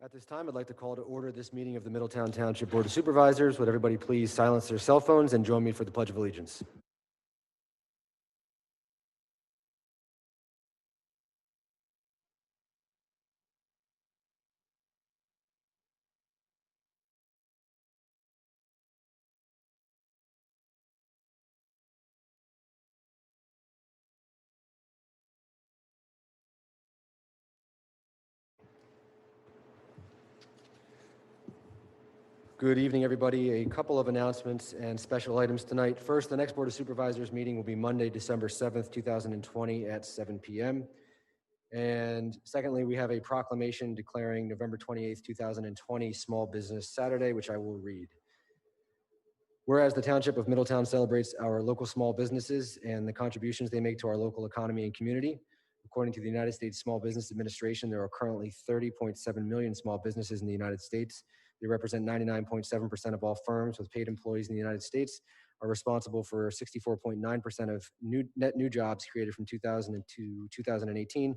At this time, I'd like to call to order this meeting of the Middletown Township Board of Supervisors. Would everybody please silence their cell phones and join me for the Pledge of Allegiance? Good evening, everybody. A couple of announcements and special items tonight. First, the next Board of Supervisors meeting will be Monday, December 7th, 2020 at 7 p.m. And secondly, we have a proclamation declaring November 28th, 2020 Small Business Saturday, which I will read. Whereas the Township of Middletown celebrates our local small businesses and the contributions they make to our local economy and community. According to the United States Small Business Administration, there are currently 30.7 million small businesses in the United States. They represent 99.7% of all firms with paid employees in the United States, are responsible for 64.9% of net new jobs created from 2000 to 2018.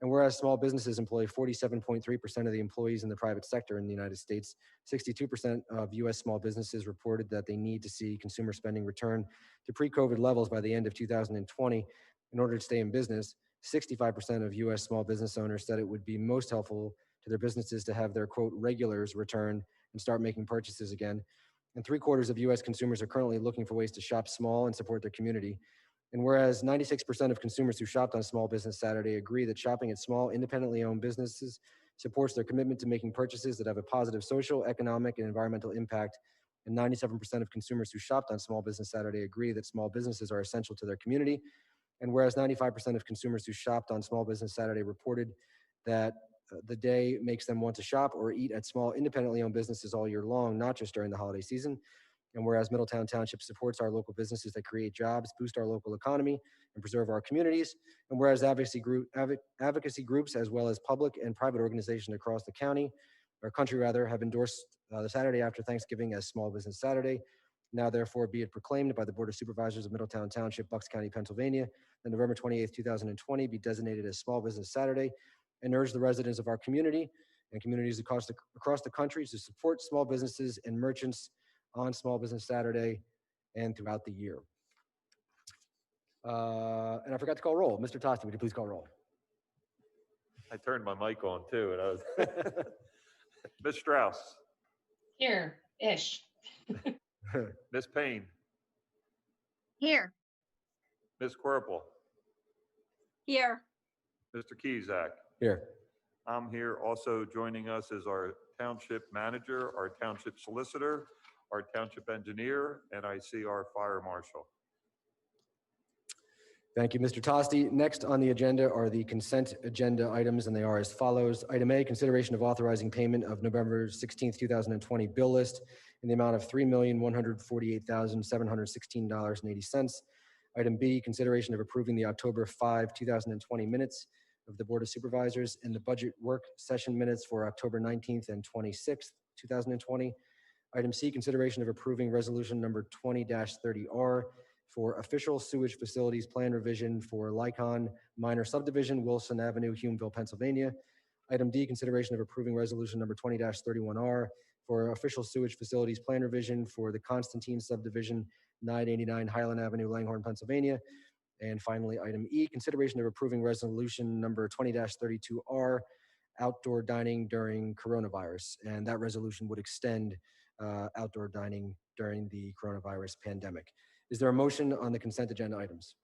And whereas small businesses employ 47.3% of the employees in the private sector in the United States, 62% of U.S. small businesses reported that they need to see consumer spending return to pre-COVID levels by the end of 2020 in order to stay in business. 65% of U.S. small business owners said it would be most helpful to their businesses to have their, quote, regulars return and start making purchases again. And 3/4 of U.S. consumers are currently looking for ways to shop small and support their community. And whereas 96% of consumers who shopped on Small Business Saturday agree that shopping at small, independently owned businesses supports their commitment to making purchases that have a positive social, economic, and environmental impact, and 97% of consumers who shopped on Small Business Saturday agree that small businesses are essential to their community. And whereas 95% of consumers who shopped on Small Business Saturday reported that the day makes them want to shop or eat at small, independently owned businesses all year long, not just during the holiday season. And whereas Middletown Township supports our local businesses that create jobs, boost our local economy, and preserve our communities. And whereas advocacy groups, as well as public and private organizations across the county, or country rather, have endorsed the Saturday after Thanksgiving as Small Business Saturday. Now, therefore, be it proclaimed by the Board of Supervisors of Middletown Township, Bucks County, Pennsylvania, that November 28th, 2020 be designated as Small Business Saturday, and urge the residents of our community and communities across the country to support small businesses and merchants on Small Business Saturday and throughout the year. And I forgot to call roll. Mr. Tosti, would you please call roll? I turned my mic on too, and I was Ms. Strauss. Here-ish. Ms. Payne. Here. Ms. Quirple. Here. Mr. Kizak. Here. I'm here. Also joining us is our township manager, our township solicitor, our township engineer, and I see our fire marshal. Thank you, Mr. Tosti. Next on the agenda are the consent agenda items, and they are as follows. Item A, consideration of authorizing payment of November 16th, 2020 bill list in the amount of $3,148,716.80. Item B, consideration of approving the October 5, 2020 minutes of the Board of Supervisors and the budget work session minutes for October 19th and 26th, 2020. Item C, consideration of approving resolution number 20-30R for official sewage facilities plan revision for Lycon Minor Subdivision, Wilson Avenue, Humeville, Pennsylvania. Item D, consideration of approving resolution number 20-31R for official sewage facilities plan revision for the Constantine Subdivision, 989 Highland Avenue, Langhorne, Pennsylvania. And finally, item E, consideration of approving resolution number 20-32R, outdoor dining during coronavirus. And that resolution would extend outdoor dining during the coronavirus pandemic. Is there a motion on the consent agenda items?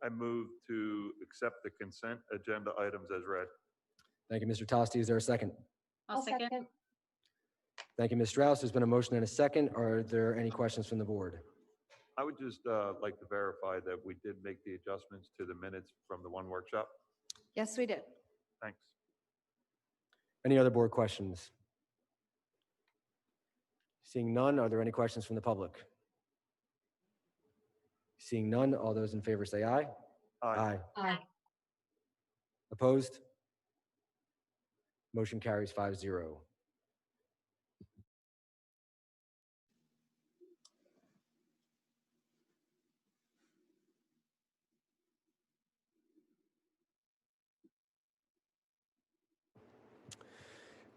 I move to accept the consent agenda items as read. Thank you, Mr. Tosti. Is there a second? I'll second. Thank you, Ms. Strauss. There's been a motion and a second. Are there any questions from the board? I would just like to verify that we did make the adjustments to the minutes from the one workshop. Yes, we did. Thanks. Any other board questions? Seeing none, are there any questions from the public? Seeing none, all those in favor say aye. Aye. Aye. Opposed? Motion carries 5-0.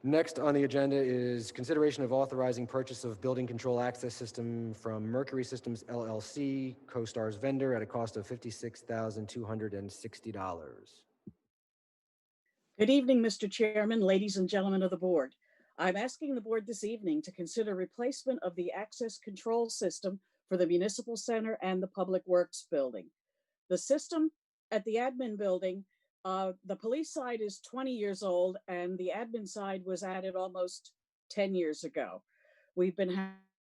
Next on the agenda is consideration of authorizing purchase of building control access system from Mercury Systems LLC, CoStar's vendor, at a cost of $56,260. Good evening, Mr. Chairman, ladies and gentlemen of the board. I'm asking the board this evening to consider replacement of the access control system for the municipal center and the public works building. The system at the admin building, the police side is 20 years old and the admin side was added almost 10 years ago. We've been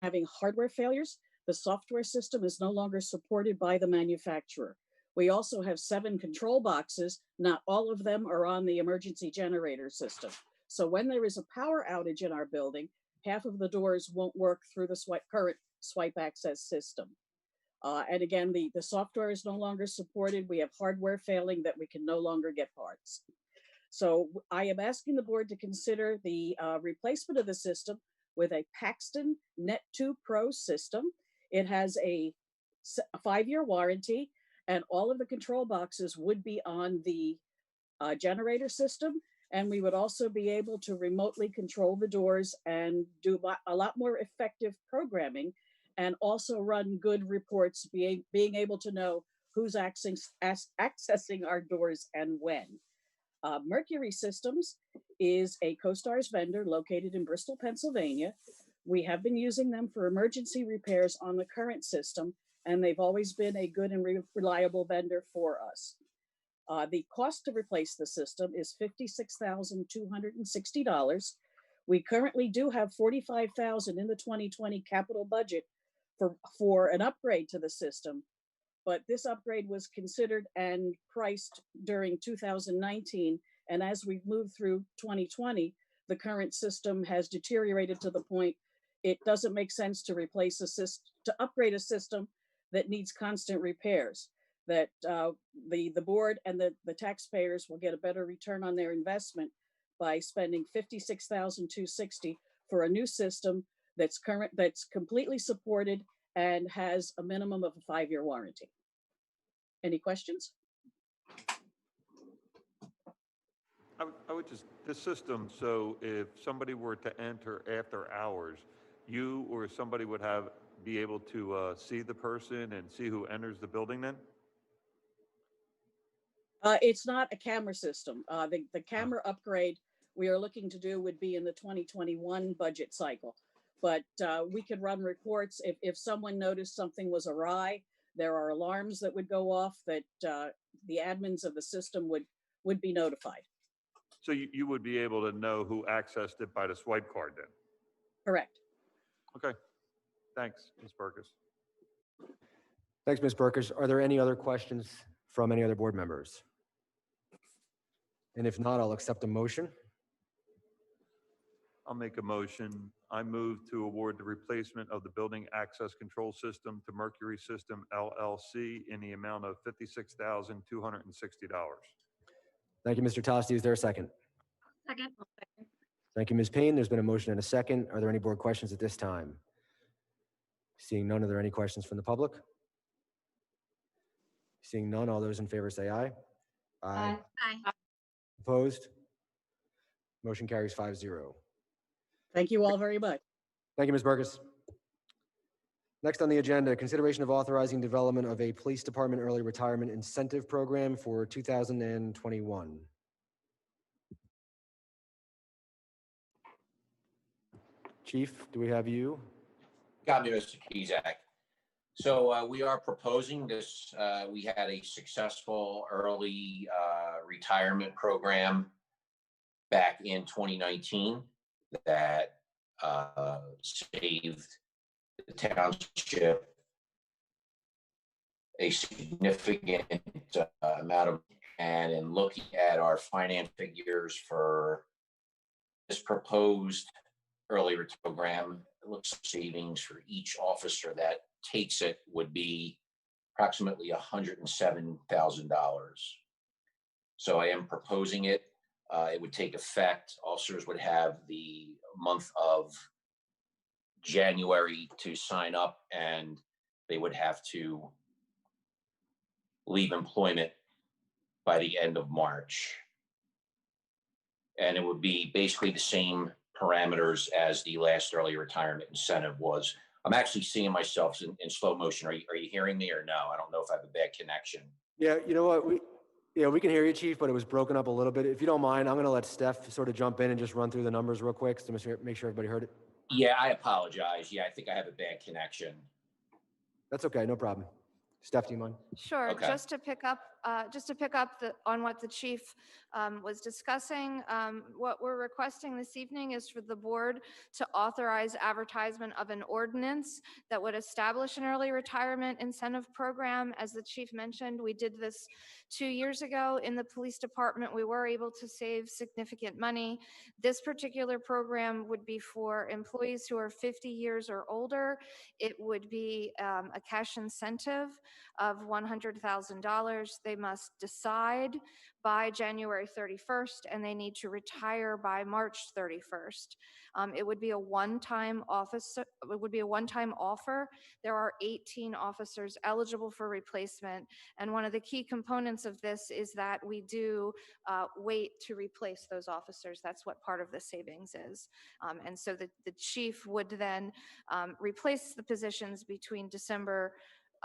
having hardware failures. The software system is no longer supported by the manufacturer. We also have 7 control boxes. Not all of them are on the emergency generator system. So when there is a power outage in our building, half of the doors won't work through the current swipe access system. And again, the software is no longer supported. We have hardware failing that we can no longer get parts. So I am asking the board to consider the replacement of the system with a Paxton Net2 Pro system. It has a 5-year warranty, and all of the control boxes would be on the generator system. And we would also be able to remotely control the doors and do a lot more effective programming, and also run good reports, being able to know who's accessing our doors and when. Mercury Systems is a CoStar's vendor located in Bristol, Pennsylvania. We have been using them for emergency repairs on the current system, and they've always been a good and reliable vendor for us. The cost to replace the system is $56,260. We currently do have $45,000 in the 2020 capital budget for an upgrade to the system, but this upgrade was considered and priced during 2019, and as we've moved through 2020, the current system has deteriorated to the point it doesn't make sense to replace to upgrade a system that needs constant repairs. That the board and the taxpayers will get a better return on their investment by spending $56,260 for a new system that's completely supported and has a minimum of a 5-year warranty. Any questions? I would just, this system, so if somebody were to enter after hours, you or somebody would be able to see the person and see who enters the building then? It's not a camera system. The camera upgrade we are looking to do would be in the 2021 budget cycle. But we could run reports if someone noticed something was awry. There are alarms that would go off that the admins of the system would be notified. So you would be able to know who accessed it by the swipe card then? Correct. Okay, thanks, Ms. Burkus. Thanks, Ms. Burkus. Are there any other questions from any other board members? And if not, I'll accept a motion. I'll make a motion. I move to award the replacement of the building access control system to Mercury System LLC in the amount of $56,260. Thank you, Mr. Tosti. Is there a second? Second. Thank you, Ms. Payne. There's been a motion and a second. Are there any board questions at this time? Seeing none, are there any questions from the public? Seeing none, all those in favor say aye. Aye. Aye. Opposed? Motion carries 5-0. Thank you all very much. Thank you, Ms. Burkus. Next on the agenda, consideration of authorizing development of a police department early retirement incentive program for 2021. Chief, do we have you? Got me, Mr. Kizak. So we are proposing this. We had a successful early retirement program back in 2019 that saved the township a significant amount of, and in looking at our finance figures for this proposed early retirement program, it looks like savings for each officer that takes it would be approximately $107,000. So I am proposing it. It would take effect. Officers would have the month of January to sign up, and they would have to leave employment by the end of March. And it would be basically the same parameters as the last early retirement incentive was. I'm actually seeing myself in slow motion. Are you hearing me or no? I don't know if I have a bad connection. Yeah, you know what? We can hear you, Chief, but it was broken up a little bit. If you don't mind, I'm going to let Steph sort of jump in and just run through the numbers real quick to make sure everybody heard it. Yeah, I apologize. Yeah, I think I have a bad connection. That's okay, no problem. Steph, do you mind? Sure, Okay. just to pick up on what the chief was discussing, what we're requesting this evening is for the board to authorize advertisement of an ordinance that would establish an early retirement incentive program. As the chief mentioned, we did this 2 years ago in the police department. We were able to save significant money. This particular program would be for employees who are 50 years or older. It would be a cash incentive of $100,000. They must decide by January 31st, and they need to retire by March 31st. It would be a one-time offer. There are 18 officers eligible for replacement, and one of the key components of this is that we do wait to replace those officers. That's what part of the savings is. And so the chief would then replace the positions between December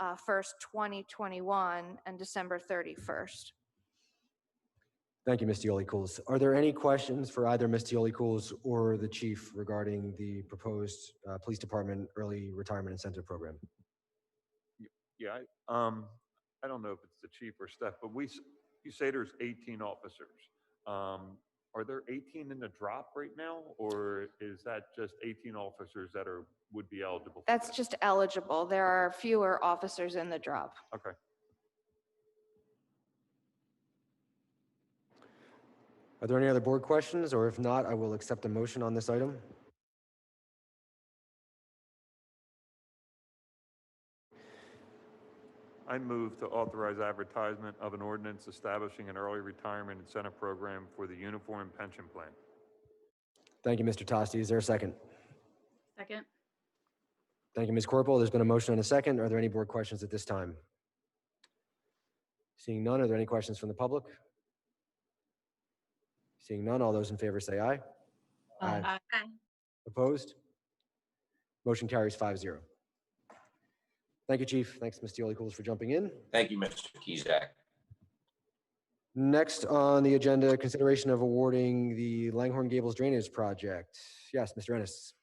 1st, 2021 and December 31st. Thank you, Ms. Dioli-Cools. Are there any questions for either Ms. Dioli-Cools or the chief regarding the proposed police department early retirement incentive program? Yeah, I don't know if it's the chief or Steph, but you say there's 18 officers. Are there 18 in the drop right now, or is that just 18 officers that would be eligible? That's just eligible. There are fewer officers in the drop. Okay. Are there any other board questions, or if not, I will accept a motion on this item. I move to authorize advertisement of an ordinance establishing an early retirement incentive program for the uniform pension plan. Thank you, Mr. Tosti. Is there a second? Second. Thank you, Ms. Corporal. There's been a motion and a second. Are there any board questions at this time? Seeing none, are there any questions from the public? Seeing none, all those in favor say aye. Aye. Opposed? Motion carries 5-0. Thank you, Chief. Thanks, Ms. Dioli-Cools, for jumping in. Thank you, Mr. Kizak. Next on the agenda, consideration of awarding the Langhorne Gables Drainage Project. Yes, Mr. Ennis.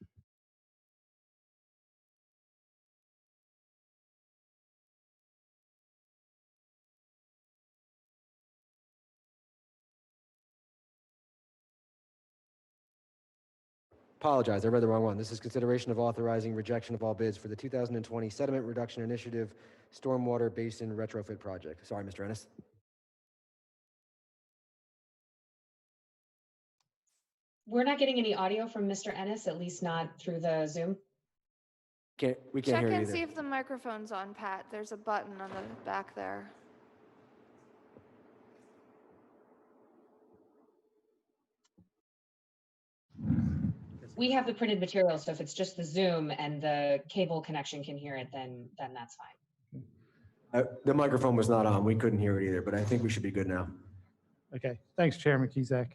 Apologize, I read the wrong one. This is consideration of authorizing rejection of all bids for the 2020 Sediment Reduction Initiative Stormwater Basin Retrofit Project. Sorry, Mr. Ennis. We're not getting any audio from Mr. Ennis, at least not through the Zoom. We can't Check hear you and either. see if the microphone's on, Pat. There's a button on the back there. We have the printed material, so if it's just the Zoom and the cable connection can hear it, then that's fine. The microphone was not on. We couldn't hear it either, but I think we should be good now. Okay, thanks, Chairman Kizak.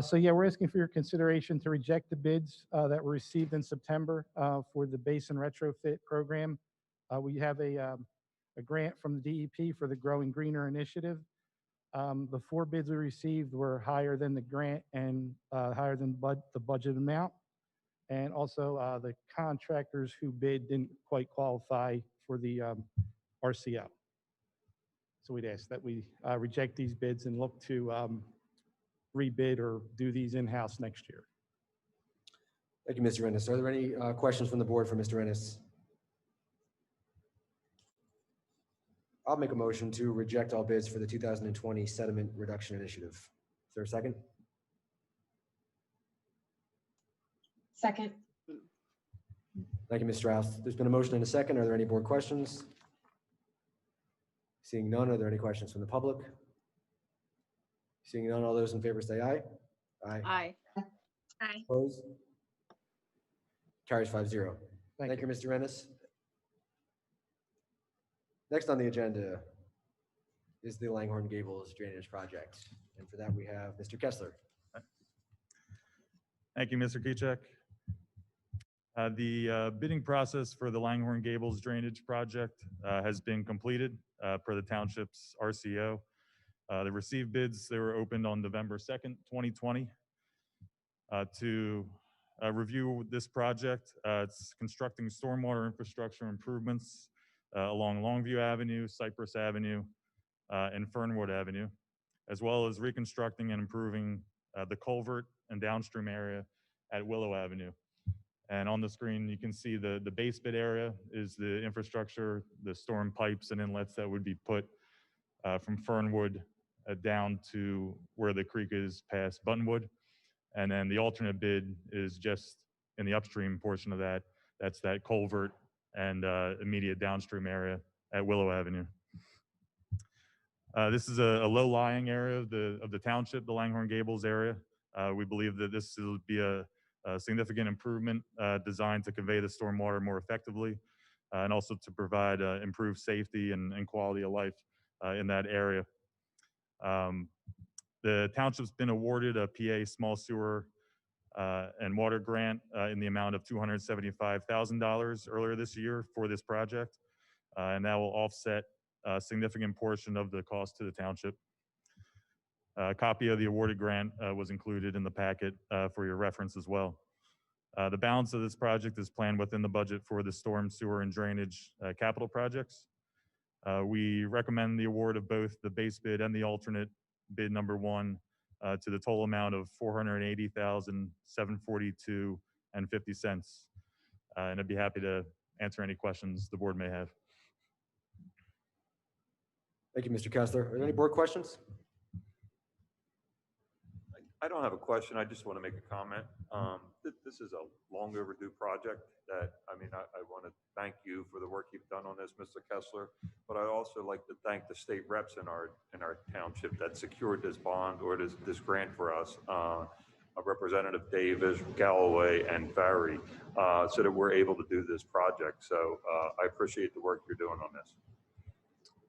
So yeah, we're asking for your consideration to reject the bids that were received in September for the basin retrofit program. We have a grant from the DEP for the Growing Greener initiative. The 4 bids we received were higher than the grant and higher than the budget amount. And also the contractors who bid didn't quite qualify for the RCO. So we'd ask that we reject these bids and look to rebid or do these in-house next year. Thank you, Mr. Ennis. Are there any questions from the board for Mr. Ennis? I'll make a motion to reject all bids for the 2020 Sediment Reduction Initiative. Is there a second? Second. Thank you, Ms. Strauss. There's been a motion and a second. Are there any board questions? Seeing none, are there any questions from the public? Seeing none, all those in favor say aye. Aye. Aye. Opposed? Carries 5-0. Thank Thank you, Mr. Ennis. Next on the agenda is the Langhorne Gables Drainage Project. And for that, we have Mr. Kessler. Thank you, Mr. Kuchek. The bidding process for the Langhorne Gables drainage project has been completed per the township's RCO. The received bids, they were opened on November 2nd, 2020. To review this project, it's constructing stormwater infrastructure improvements along Longview Avenue, Cypress Avenue, and Fernwood Avenue, as well as reconstructing and improving the culvert and downstream area at Willow Avenue. And on the screen, you can see the base bid area is the infrastructure, the storm pipes and inlets that would be put from Fernwood down to where the creek is past Buttonwood. And then the alternate bid is just in the upstream portion of that. That's that culvert and immediate downstream area at Willow Avenue. This is a low-lying area of the township, the Langhorne Gables area. We believe that this will be a significant improvement designed to convey the stormwater more effectively and also to provide improved safety and quality of life in that area. The township's been awarded a PA small sewer and water grant in the amount of $275,000 earlier this year for this project, and that will offset a significant portion of the cost to the township. A copy of the awarded grant was included in the packet for your reference as well. The balance of this project is planned within the budget for the storm, sewer, and drainage capital projects. We recommend the award of both the base bid and the alternate bid number 1 to the total amount of $480,742.50. And I'd be happy to answer any questions the board may have. Thank you, Mr. Kessler. Are there any board questions? I don't have a question. I just want to make a comment. This is a long overdue project that, I want to thank you for the work you've done on this, Mr. Kessler, but I'd also like to thank the state reps in our township that secured this bond or this grant for us, Representative Davis, Galloway, and Barry, so that we're able to do this project. So I appreciate the work you're doing on this.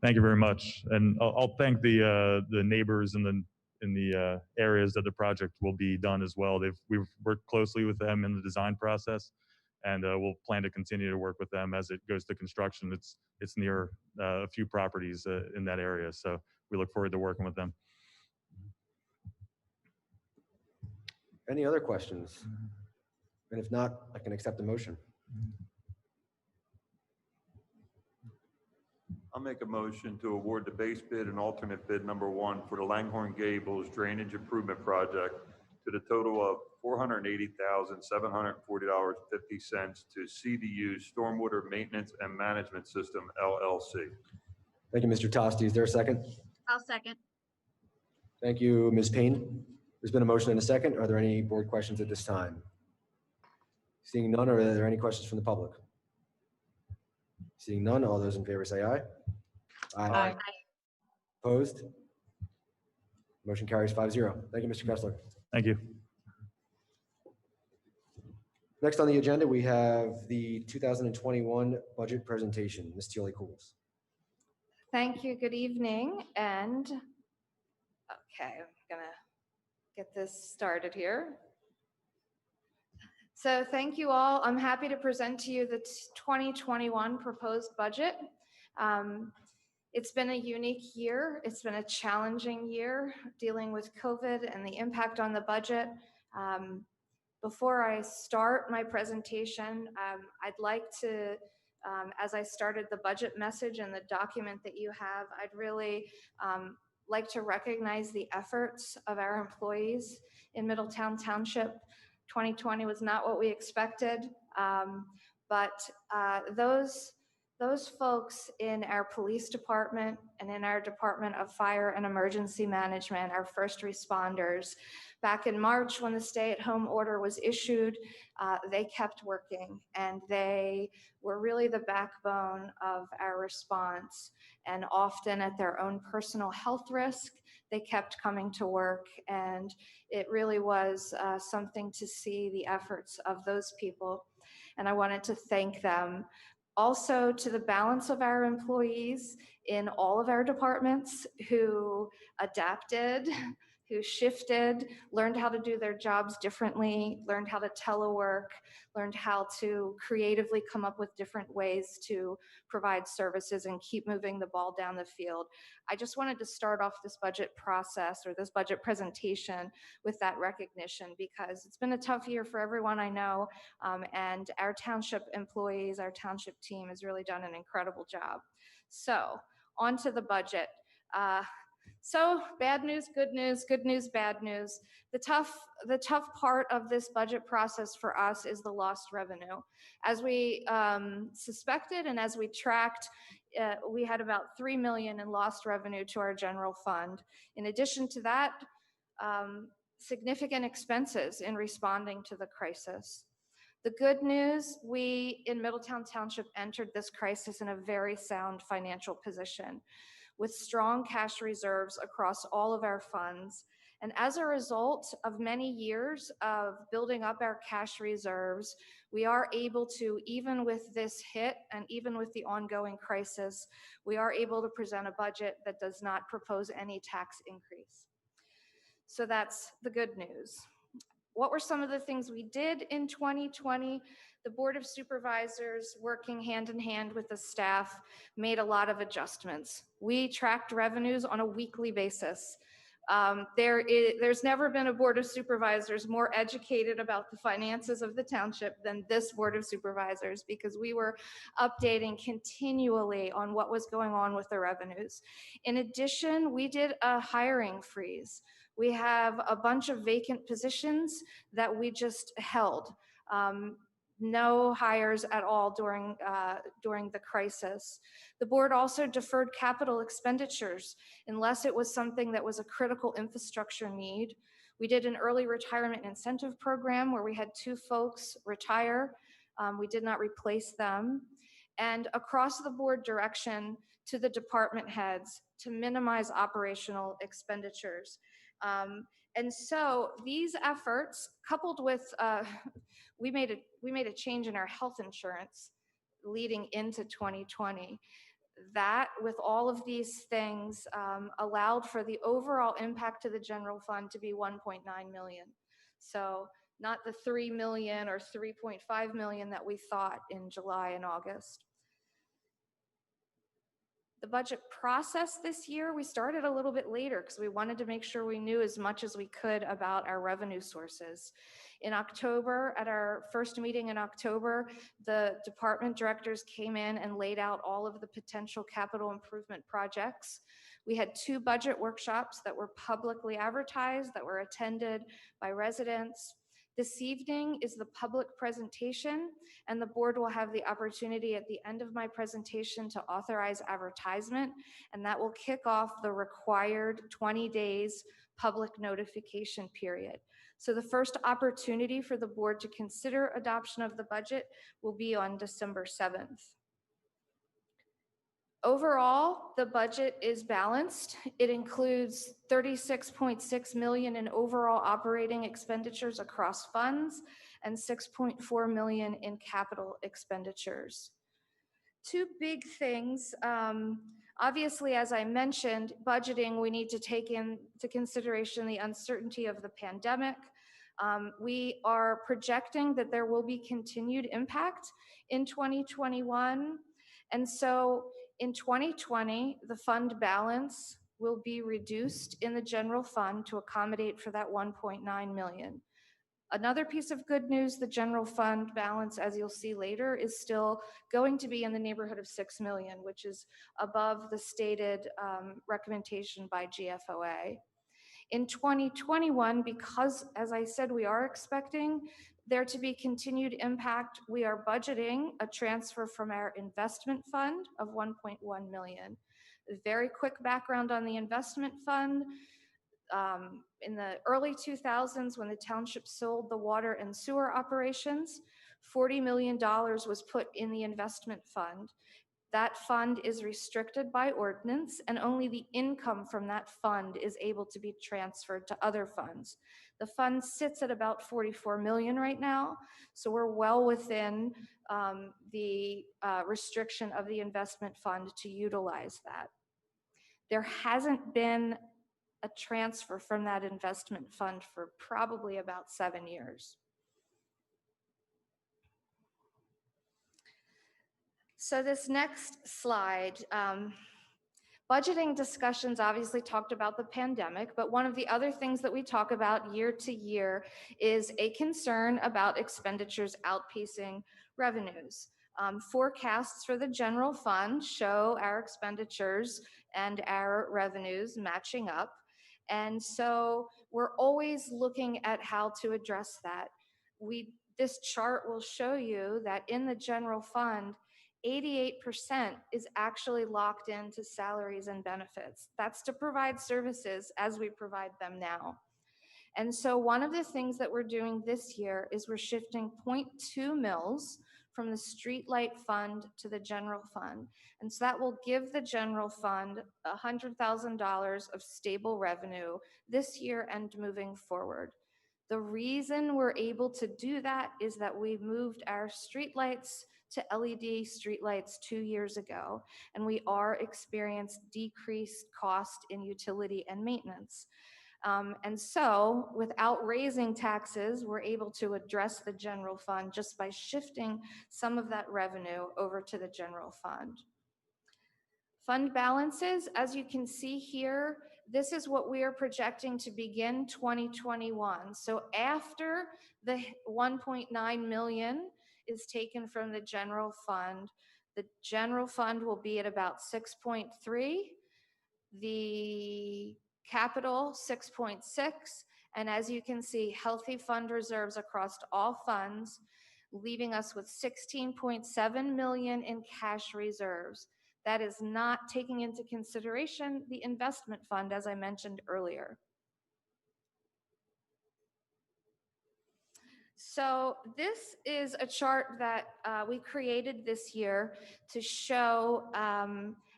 Thank you very much. And I'll thank the neighbors in the areas that the project will be done as well. We've worked closely with them in the design process, and we'll plan to continue to work with them as it goes to construction. It's near a few properties in that area, so we look forward to working with them. Any other questions? And if not, I can accept the motion. I'll make a motion to award the base bid and alternate bid number 1 for the Langhorne Gables Drainage Improvement Project to the total of $480,740.50 to CDU Stormwater Maintenance and Management System, LLC. Thank you, Mr. Tosti. Is there a second? I'll second. Thank you, Ms. Payne. There's been a motion and a second. Are there any board questions at this time? Seeing none, are there any questions from the public? Seeing none, all those in favor say aye. Aye. Opposed? Motion carries 5-0. Thank you, Mr. Kessler. Thank you. Next on the agenda, we have the 2021 budget presentation. Ms. Tealy-Cools. Thank you. Good evening. And okay, I'm gonna get this started here. So thank you all. I'm happy to present to you the 2021 proposed budget. It's been a unique year. It's been a challenging year dealing with COVID and the impact on the budget. Before I start my presentation, I'd like to, as I started the budget message and the document that you have, I'd really like to recognize the efforts of our employees in Middletown Township. 2020 was not what we expected, but those folks in our police department and in our Department of Fire and Emergency Management, our first responders, back in March when the stay-at-home order was issued, they kept working and they were really the backbone of our response, and often at their own personal health risk, they kept coming to work, and it really was something to see the efforts of those people, and I wanted to thank them. Also to the balance of our employees in all of our departments who adapted, who shifted, learned how to do their jobs differently, learned how to telework, learned how to creatively come up with different ways to provide services and keep moving the ball down the field. I just wanted to start off this budget process or this budget presentation with that recognition, because it's been a tough year for everyone I know, and our township employees, our township team has really done an incredible job. So on to the budget. So bad news, good news, bad news. The tough part of this budget process for us is the lost revenue. As we suspected and as we tracked, we had about 3 million in lost revenue to our general fund. In addition to that, significant expenses in responding to the crisis. The good news, we in Middletown Township entered this crisis in a very sound financial position, with strong cash reserves across all of our funds. And as a result of many years of building up our cash reserves, we are able to, even with this hit and even with the ongoing crisis, we are able to present a budget that does not propose any tax increase. So that's the good news. What were some of the things we did in 2020? The Board of Supervisors, working hand in hand with the staff, made a lot of adjustments. We tracked revenues on a weekly basis. There's never been a Board of Supervisors more educated about the finances of the township than this Board of Supervisors, because we were updating continually on what was going on with the revenues. In addition, we did a hiring freeze. We have a bunch of vacant positions that we just held. No hires at all during the crisis. The board also deferred capital expenditures unless it was something that was a critical infrastructure need. We did an early retirement incentive program where we had 2 folks retire. We did not replace them. And across the board direction to the department heads to minimize operational expenditures. And so these efforts, coupled with, we made a change in our health insurance leading into 2020. That, with all of these things, allowed for the overall impact to the general fund to be 1.9 million. So not the 3 million or 3.5 million that we thought in July and August. The budget process this year, we started a little bit later because we wanted to make sure we knew as much as we could about our revenue sources. In October, at our first meeting in October, the department directors came in and laid out all of the potential capital improvement projects. We had 2 budget workshops that were publicly advertised, that were attended by residents. This evening is the public presentation, and the board will have the opportunity at the end of my presentation to authorize advertisement, and that will kick off the required 20 days public notification period. So the first opportunity for the board to consider adoption of the budget will be on December 7th. Overall, the budget is balanced. It includes 36.6 million in overall operating expenditures across funds and 6.4 million in capital expenditures. 2 big things. Obviously, as I mentioned, budgeting, we need to take into consideration the uncertainty of the pandemic. We are projecting that there will be continued impact in 2021. And so in 2020, the fund balance will be reduced in the general fund to accommodate for that 1.9 million. Another piece of good news, the general fund balance, as you'll see later, is still going to be in the neighborhood of 6 million, which is above the stated recommendation by GFOA. In 2021, because, as I said, we are expecting there to be continued impact, we are budgeting a transfer from our investment fund of 1.1 million. A very quick background on the investment fund. In the early 2000s, when the township sold the water and sewer operations, $40 million was put in the investment fund. That fund is restricted by ordinance, and only the income from that fund is able to be transferred to other funds. The fund sits at about 44 million right now, so we're well within the restriction of the investment fund to utilize that. There hasn't been a transfer from that investment fund for probably about 7 years. So this next slide, budgeting discussions obviously talked about the pandemic, but one of the other things that we talk about year to year is a concern about expenditures outpacing revenues. Forecasts for the general fund show our expenditures and our revenues matching up. And so we're always looking at how to address that. This chart will show you that in the general fund, 88% is actually locked into salaries and benefits. That's to provide services as we provide them now. And so one of the things that we're doing this year is we're shifting 0.2 mils from the streetlight fund to the general fund. And so that will give the general fund $100,000 of stable revenue this year and moving forward. The reason we're able to do that is that we moved our streetlights to LED streetlights 2 years ago, and we are experienced decreased cost in utility and maintenance. And so without raising taxes, we're able to address the general fund just by shifting some of that revenue over to the general fund. Fund balances, as you can see here, this is what we are projecting to begin 2021. So after the 1.9 million is taken from the general fund will be at about 6.3, the capital 6.6, and as you can see, healthy fund reserves across all funds, leaving us with 16.7 million in cash reserves. That is not taking into consideration the investment fund, as I mentioned earlier. So this is a chart that we created this year to show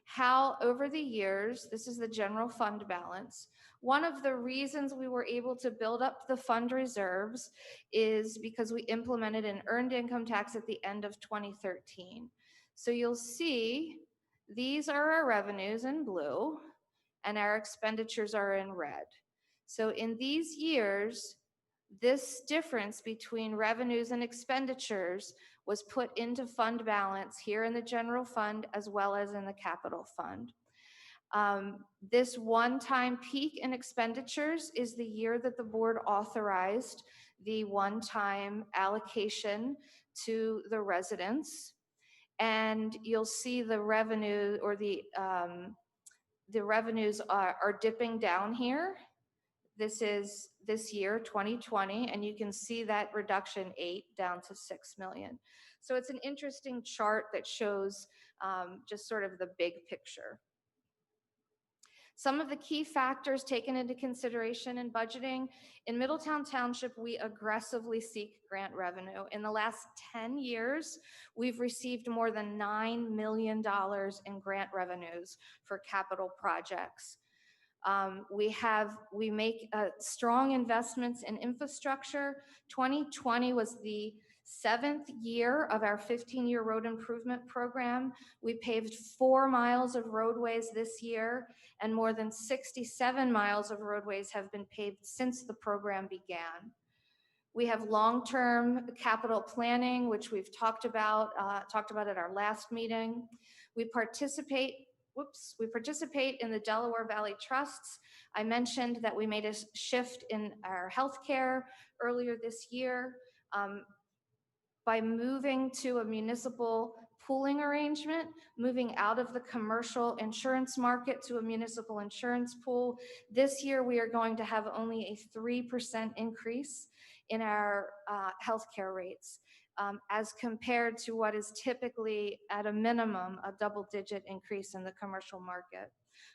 how over the years, this is the general fund balance. One of the reasons we were able to build up the fund reserves is because we implemented an earned income tax at the end of 2013. So you'll see these are our revenues in blue and our expenditures are in red. So in these years, this difference between revenues and expenditures was put into fund balance here in the general fund as well as in the capital fund. This one-time peak in expenditures is the year that the board authorized the one-time allocation to the residents. And you'll see the revenue or the revenues are dipping down here. This is this year, 2020, and you can see that reduction 8 down to 6 million. So it's an interesting chart that shows just sort of the big picture. Some of the key factors taken into consideration in budgeting. In Middletown Township, we aggressively seek grant revenue. In the last 10 years, we've received more than $9 million in grant revenues for capital projects. We make strong investments in infrastructure. 2020 was the 7th year of our 15-year road improvement program. We paved 4 miles of roadways this year, and more than 67 miles of roadways have been paved since the program began. We have long-term capital planning, which we've talked about at our last meeting. We participate in the Delaware Valley Trusts. I mentioned that we made a shift in our healthcare earlier this year by moving to a municipal pooling arrangement, moving out of the commercial insurance market to a municipal insurance pool. This year, we are going to have only a 3% increase in our healthcare rates. As compared to what is typically at a minimum a double-digit increase in the commercial market.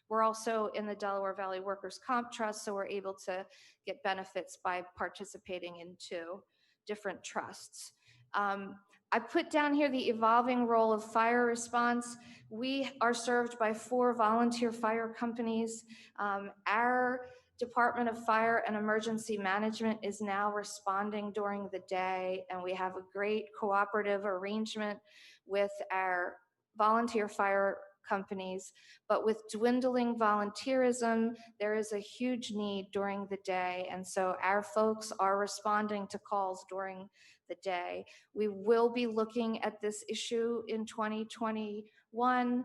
We're also in the Delaware Valley Workers' Comp Trust, so we're able to get benefits by participating in 2 different trusts. I put down here the evolving role of fire response. We are served by 4 volunteer fire companies. Our Department of Fire and Emergency Management is now responding during the day, and we have a great cooperative arrangement with our volunteer fire companies. But with dwindling volunteerism, there is a huge need during the day. And so our folks are responding to calls during the day. We will be looking at this issue in 2021.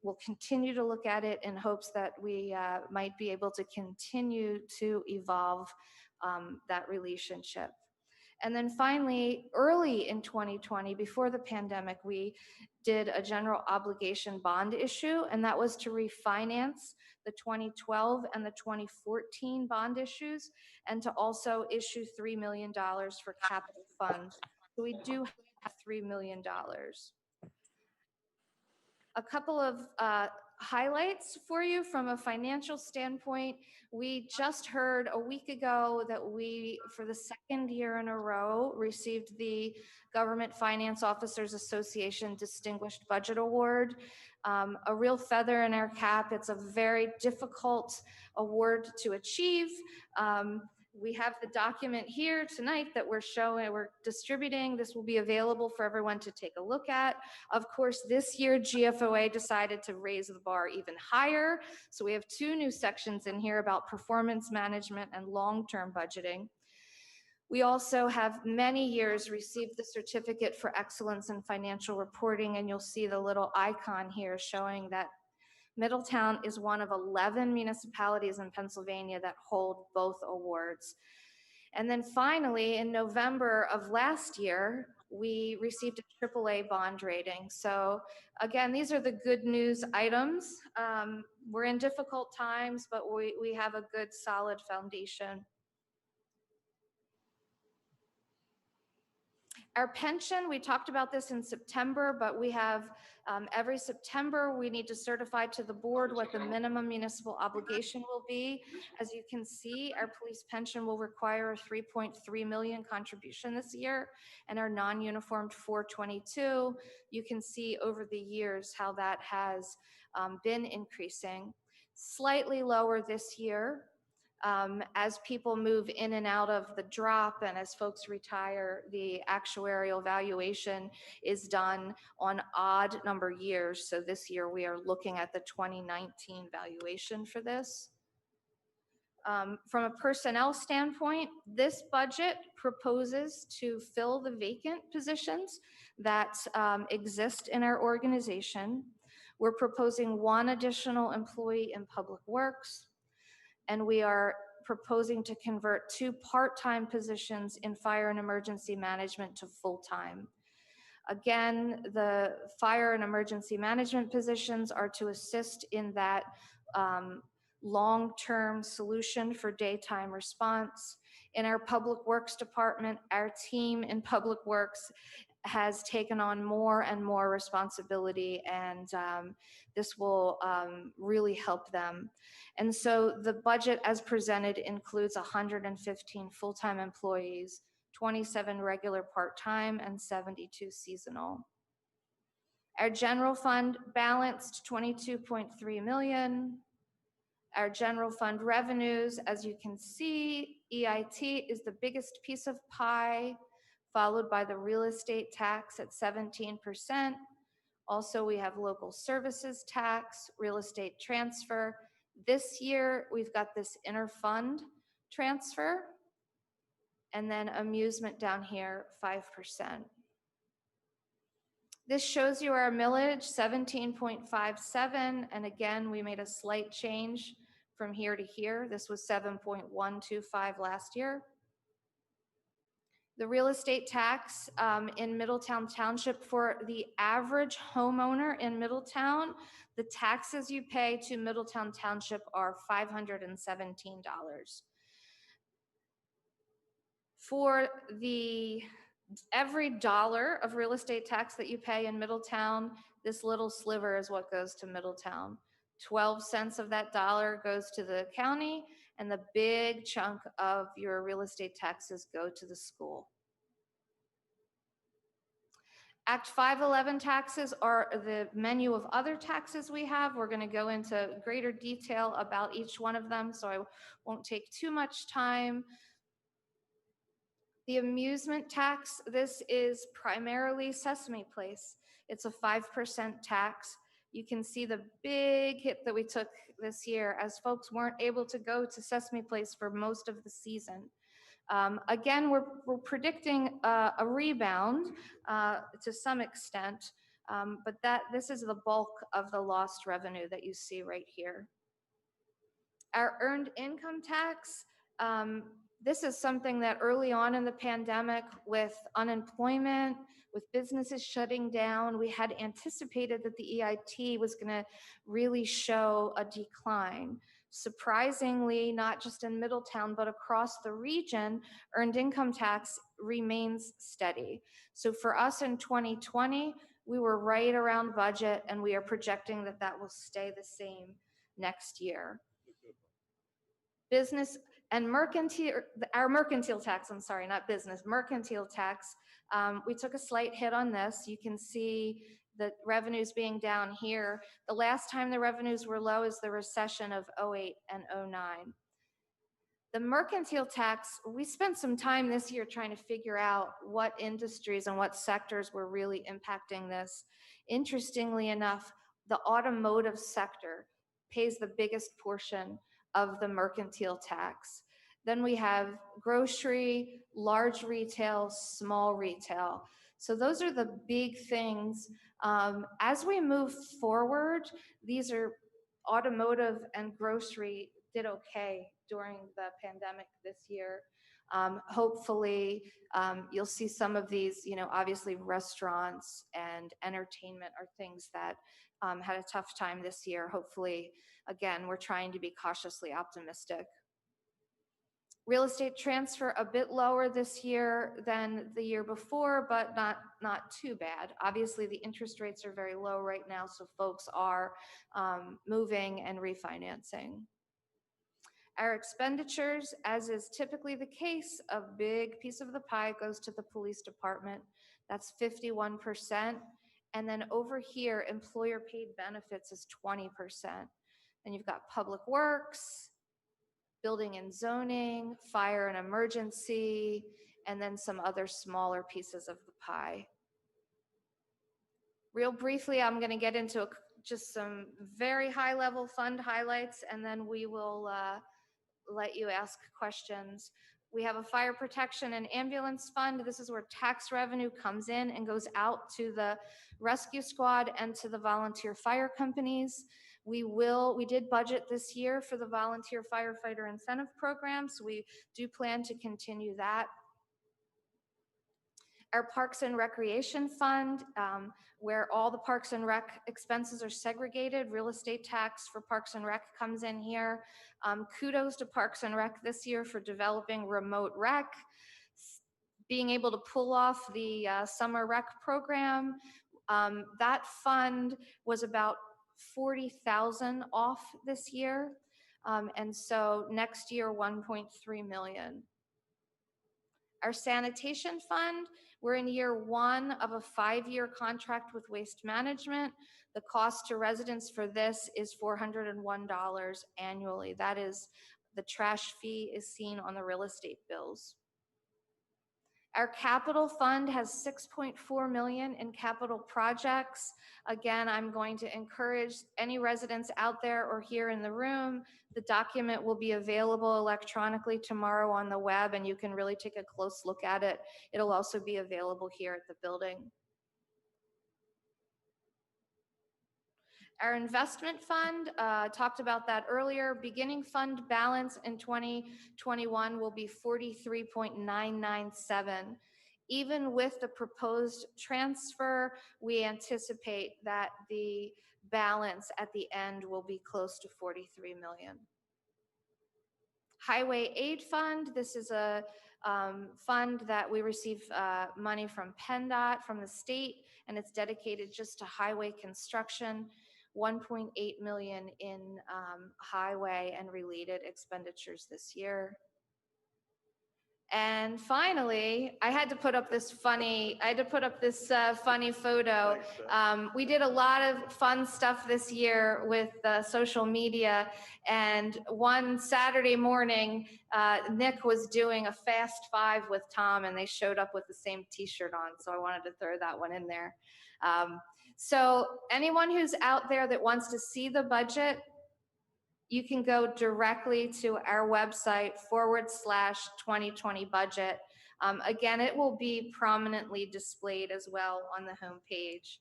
We'll continue to look at it in hopes that we might be able to continue to evolve that relationship. And then finally, early in 2020, before the pandemic, we did a general obligation bond issue, and that was to refinance the 2012 and the 2014 bond issues, and to also issue $3 million for capital funds. So we do have $3 million. A couple of highlights for you from a financial standpoint. We just heard a week ago that we, for the second year in a row, received the Government Finance Officers Association Distinguished Budget Award. A real feather in our cap. It's a very difficult award to achieve. We have the document here tonight that we're distributing. This will be available for everyone to take a look at. Of course, this year GFOA decided to raise the bar even higher. So we have 2 new sections in here about performance management and long-term budgeting. We also have many years received the Certificate for Excellence in Financial Reporting, and you'll see the little icon here showing that Middletown is one of 11 municipalities in Pennsylvania that hold both awards. And then finally, in November of last year, we received a AAA bond rating. So again, these are the good news items. We're in difficult times, but we have a good, solid foundation. Our pension, we talked about this in September, but we have every September, we need to certify to the board what the minimum municipal obligation will be. As you can see, our police pension will require a 3.3 million contribution this year, and our non-uniformed 422. You can see over the years how that has been increasing. Slightly lower this year. As people move in and out of the drop and as folks retire, the actuarial valuation is done on odd number years. So this year we are looking at the 2019 valuation for this. From a personnel standpoint, this budget proposes to fill the vacant positions that exist in our organization. We're proposing 1 additional employee in Public Works, and we are proposing to convert 2 part-time positions in fire and emergency management to full-time. Again, the fire and emergency management positions are to assist in that long-term solution for daytime response. In our Public Works department, our team in Public Works has taken on more and more responsibility, and this will really help them. And so the budget as presented includes 115 full-time employees, 27 regular part-time, and 72 seasonal. Our general fund balanced 22.3 million. Our general fund revenues, as you can see, EIT is the biggest piece of pie, followed by the real estate tax at 17%. Also, we have local services tax, real estate transfer. This year, we've got this inter-fund transfer, and then amusement down here, 5%. This shows you our millage, 17.57, and again, we made a slight change from here to here. This was 7.125 last year. The real estate tax in Middletown Township, for the average homeowner in Middletown, the taxes you pay to Middletown Township are $517. For every dollar of real estate tax that you pay in Middletown, this little sliver is what goes to Middletown. 12 cents of that dollar goes to the county, and the big chunk of your real estate taxes go to the school. Act 511 taxes are the menu of other taxes we have. We're going to go into greater detail about each one of them, so I won't take too much time. The amusement tax, this is primarily Sesame Place. It's a 5% tax. You can see the big hit that we took this year as folks weren't able to go to Sesame Place for most of the season. Again, we're predicting a rebound to some extent, but this is the bulk of the lost revenue that you see right here. Our earned income tax, this is something that early on in the pandemic, with unemployment, with businesses shutting down, we had anticipated that the EIT was going to really show a decline. Surprisingly, not just in Middletown, but across the region, earned income tax remains steady. So for us in 2020, we were right around budget, and we are projecting that that will stay the same next year. Business and mercantile, our mercantile tax, I'm sorry, not business, mercantile tax, we took a slight hit on this. You can see the revenues being down here. The last time the revenues were low is the recession of 08 and 09. The mercantile tax, we spent some time this year trying to figure out what industries and what sectors were really impacting this. Interestingly enough, the automotive sector pays the biggest portion of the mercantile tax. Then we have grocery, large retail, small retail. So those are the big things. As we move forward, these are automotive and grocery did okay during the pandemic this year. Hopefully, you'll see some of these, obviously restaurants and entertainment are things that had a tough time this year. Hopefully, again, we're trying to be cautiously optimistic. Real estate transfer a bit lower this year than the year before, but not too bad. Obviously, the interest rates are very low right now, so folks are moving and refinancing. Our expenditures, as is typically the case, a big piece of the pie goes to the police department. That's 51%. And then over here, employer paid benefits is 20%. Then you've got public works, building and zoning, fire and emergency, and then some other smaller pieces of the pie. Real briefly, I'm going to get into just some very high-level fund highlights, and then we will let you ask questions. We have a fire protection and ambulance fund. This is where tax revenue comes in and goes out to the rescue squad and to the volunteer fire companies. We did budget this year for the volunteer firefighter incentive program, so we do plan to continue that. Our Parks and Recreation Fund, where all the Parks and Rec expenses are segregated. Real estate tax for Parks and Rec comes in here. Kudos to Parks and Rec this year for developing remote rec, being able to pull off the summer rec program. That fund was about 40,000 off this year. And so next year, 1.3 million. Our Sanitation Fund, we're in year 1 of a 5-year contract with Waste Management. The cost to residents for this is $401 annually. That is, the trash fee is seen on the real estate bills. Our capital fund has $6.4 million in capital projects. Again, I'm going to encourage any residents out there or here in the room, the document will be available electronically tomorrow on the web, and you can really take a close look at it. It'll also be available here at the building. Our investment fund, talked about that earlier. Beginning fund balance in 2021 will be 43.997. Even with the proposed transfer, we anticipate that the balance at the end will be close to 43 million. Highway Aid Fund, this is a fund that we receive money from PennDOT, from the state, and it's dedicated just to highway construction. 1.8 million in highway and related expenditures this year. And finally, I had to put up this funny photo. We did a lot of fun stuff this year with social media, and one Saturday morning, Nick was doing a Fast 5 with Tom, and they showed up with the same t-shirt on, so I wanted to throw that one in there. So anyone who's out there that wants to see the budget, you can go directly to our website /2020 budget. Again, it will be prominently displayed as well on the homepage.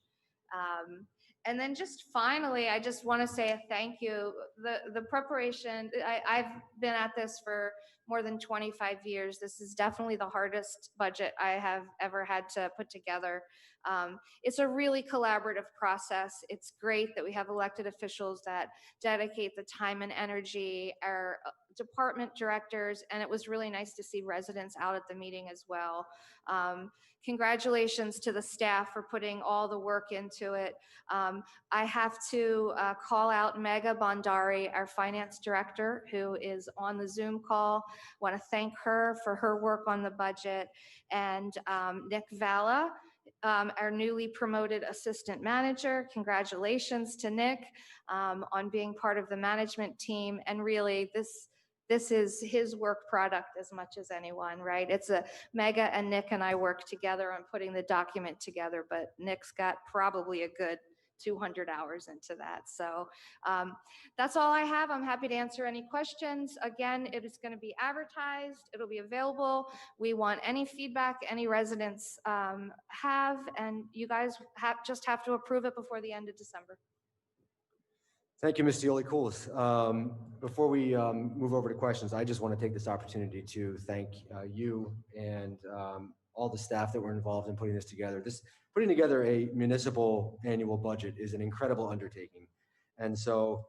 And then just finally, I just want to say a thank you. The preparation, I've been at this for more than 25 years. This is definitely the hardest budget I have ever had to put together. It's a really collaborative process. It's great that we have elected officials that dedicate the time and energy, our department directors, and it was really nice to see residents out at the meeting as well. Congratulations to the staff for putting all the work into it. I have to call out Megha Bhandari, our finance director, who is on the Zoom call. Want to thank her for her work on the budget, and Nick Valla, our newly promoted assistant manager. Congratulations to Nick on being part of the management team. And really, this is his work product as much as anyone, right? It's Megha and Nick and I work together on putting the document together, but Nick's got probably a good 200 hours into that. So that's all I have. I'm happy to answer any questions. Again, it is going to be advertised. It'll be available. We want any feedback any residents have, and you guys just have to approve it before the end of December. Thank you, Ms. Dioli-Cools. Before we move over to questions, I just want to take this opportunity to thank you and all the staff that were involved in putting this together. Putting together a municipal annual budget is an incredible undertaking. And so,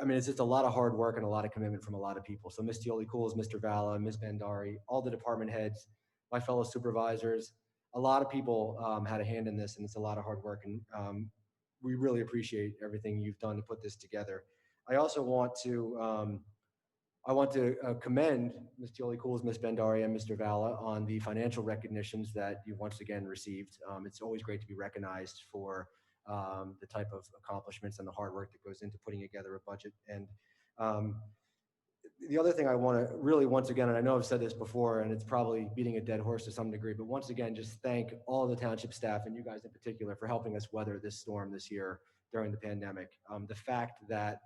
I mean, it's just a lot of hard work and a lot of commitment from a lot of people. So Ms. Dioli-Cools, Mr. Valla, Ms. Bhandari, all the department heads, my fellow supervisors, a lot of people had a hand in this, and it's a lot of hard work. And we really appreciate everything you've done to put this together. I also want to commend Ms. Dioli-Cools, Ms. Bhandari, and Mr. Valla on the financial recognitions that you once again received. It's always great to be recognized for the type of accomplishments and the hard work that goes into putting together a budget. And the other thing I want to really, once again, and I know I've said this before, and it's probably beating a dead horse to some degree, but once again, just thank all of the township staff and you guys in particular for helping us weather this storm this year during the pandemic. The fact that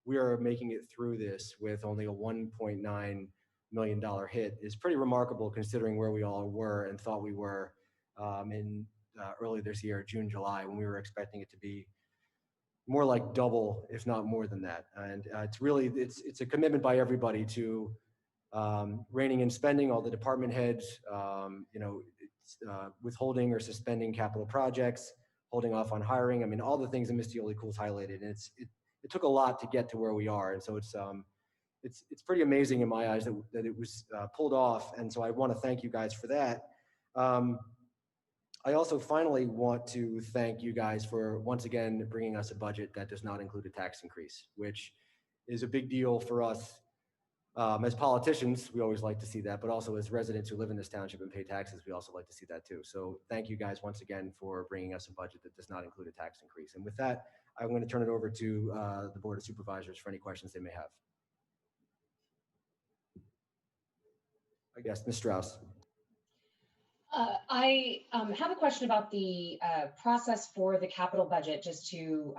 we are making it through this with only a $1.9 million hit is pretty remarkable considering where we all were and thought we were in early this year, June, July, when we were expecting it to be more like double, if not more than that. And it's really, it's a commitment by everybody to reining in spending, all the department heads, withholding or suspending capital projects, holding off on hiring. I mean, all the things that Ms. Dioli-Cools highlighted, and it took a lot to get to where we are. And so it's pretty amazing in my eyes that it was pulled off. And so I want to thank you guys for that. I also finally want to thank you guys for once again bringing us a budget that does not include a tax increase, which is a big deal for us. As politicians, we always like to see that, but also as residents who live in this township and pay taxes, we also like to see that too. So thank you guys once again for bringing us a budget that does not include a tax increase. And with that, I'm going to turn it over to the Board of Supervisors for any questions they may have. I guess, Ms. Strauss. I have a question about the process for the capital budget, just to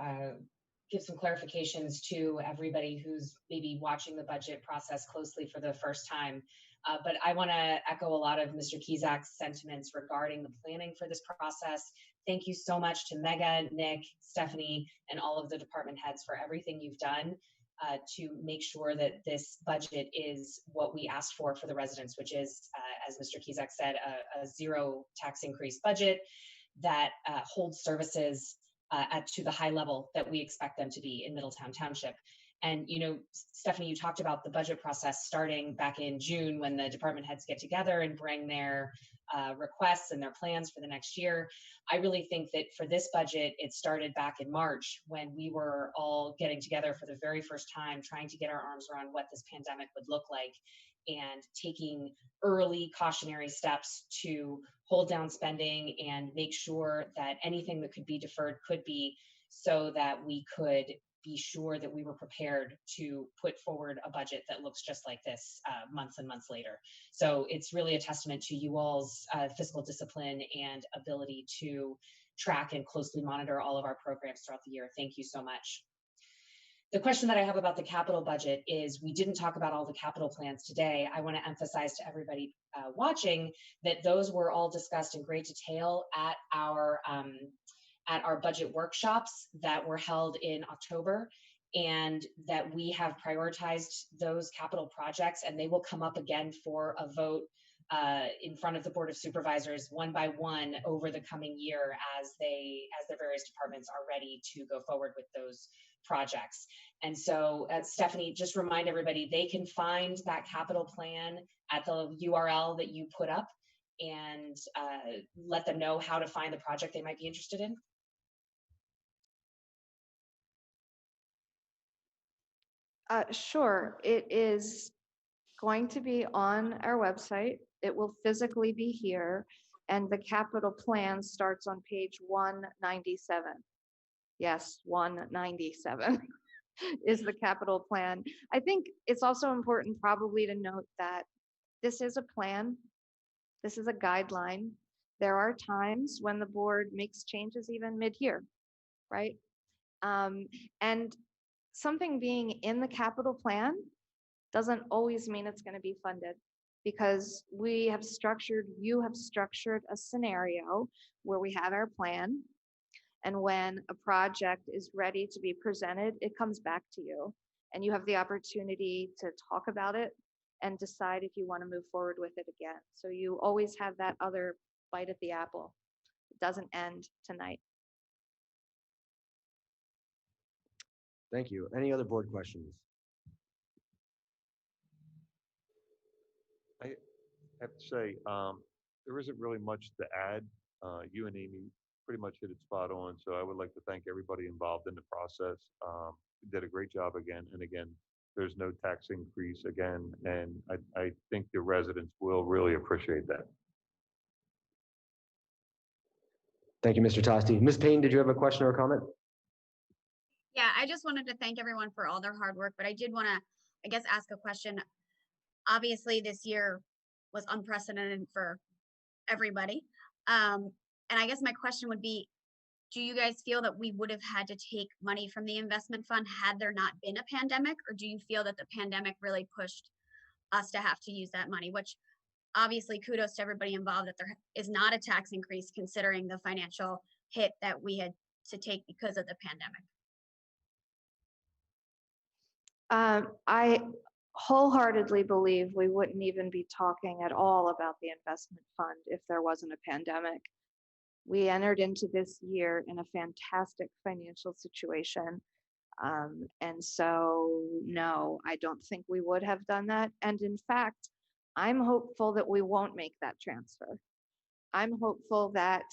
give some clarifications to everybody who's maybe watching the budget process closely for the first time. But I want to echo a lot of Mr. Kizak's sentiments regarding the planning for this process. Thank you so much to Megha, Nick, Stephanie, and all of the department heads for everything you've done to make sure that this budget is what we asked for the residents, which is, as Mr. Kizak said, a zero tax increase budget that holds services to the high level that we expect them to be in Middletown Township. And, you know, Stephanie, you talked about the budget process starting back in June when the department heads get together and bring their requests and their plans for the next year. I really think that for this budget, it started back in March when we were all getting together for the very first time, trying to get our arms around what this pandemic would look like and taking early cautionary steps to hold down spending and make sure that anything that could be deferred could be, so that we could be sure that we were prepared to put forward a budget that looks just like this months and months later. So it's really a testament to you all's fiscal discipline and ability to track and closely monitor all of our programs throughout the year. Thank you so much. The question that I have about the capital budget is, we didn't talk about all the capital plans today. I want to emphasize to everybody watching that those were all discussed in great detail at our budget workshops that were held in October, and that we have prioritized those capital projects, and they will come up again for a vote in front of the Board of Supervisors one by one over the coming year as the various departments are ready to go forward with those projects. And so, Stephanie, just remind everybody, they can find that capital plan at the URL that you put up, and let them know how to find the project they might be interested in. Sure. It is going to be on our website. It will physically be here, and the capital plan starts on page 197. Yes, 197 is the capital plan. I think it's also important probably to note that this is a plan. This is a guideline. There are times when the board makes changes even mid-year, right? And something being in the capital plan doesn't always mean it's going to be funded, because you have structured a scenario where we have our plan, and when a project is ready to be presented, it comes back to you, and you have the opportunity to talk about it and decide if you want to move forward with it again. So you always have that other bite at the apple. It doesn't end tonight. Thank you. Any other board questions? I have to say, there isn't really much to add. You and Amy pretty much hit it spot on. So I would like to thank everybody involved in the process. You did a great job again. And again, there's no tax increase again. And I think the residents will really appreciate that. Thank you, Mr. Tosti. Ms. Payne, did you have a question or a comment? Yeah, I just wanted to thank everyone for all their hard work, but I did want to, I guess, ask a question. Obviously, this year was unprecedented for everybody. And I guess my question would be, do you guys feel that we would have had to take money from the investment fund had there not been a pandemic? Or do you feel that the pandemic really pushed us to have to use that money? Which obviously kudos to everybody involved that there is not a tax increase considering the financial hit that we had to take because of the pandemic. I wholeheartedly believe we wouldn't even be talking at all about the investment fund if there wasn't a pandemic. We entered into this year in a fantastic financial situation. And so, no, I don't think we would have done that. And in fact, I'm hopeful that we won't make that transfer. I'm hopeful that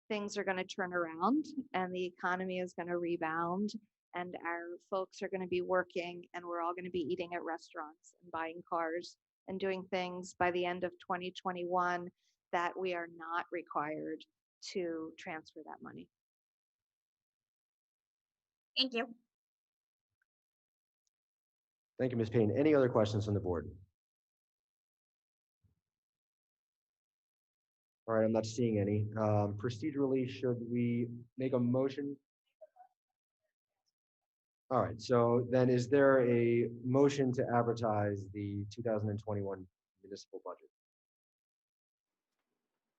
things are going to turn around and the economy is going to rebound, and our folks are going to be working, and we're all going to be eating at restaurants and buying cars and doing things by the end of 2021 that we are not required to transfer that money. Thank you. Thank you, Ms. Payne. Any other questions from the board? All right, I'm not seeing any. Procedurally, should we make a motion? All right, so then is there a motion to advertise the 2021 municipal budget?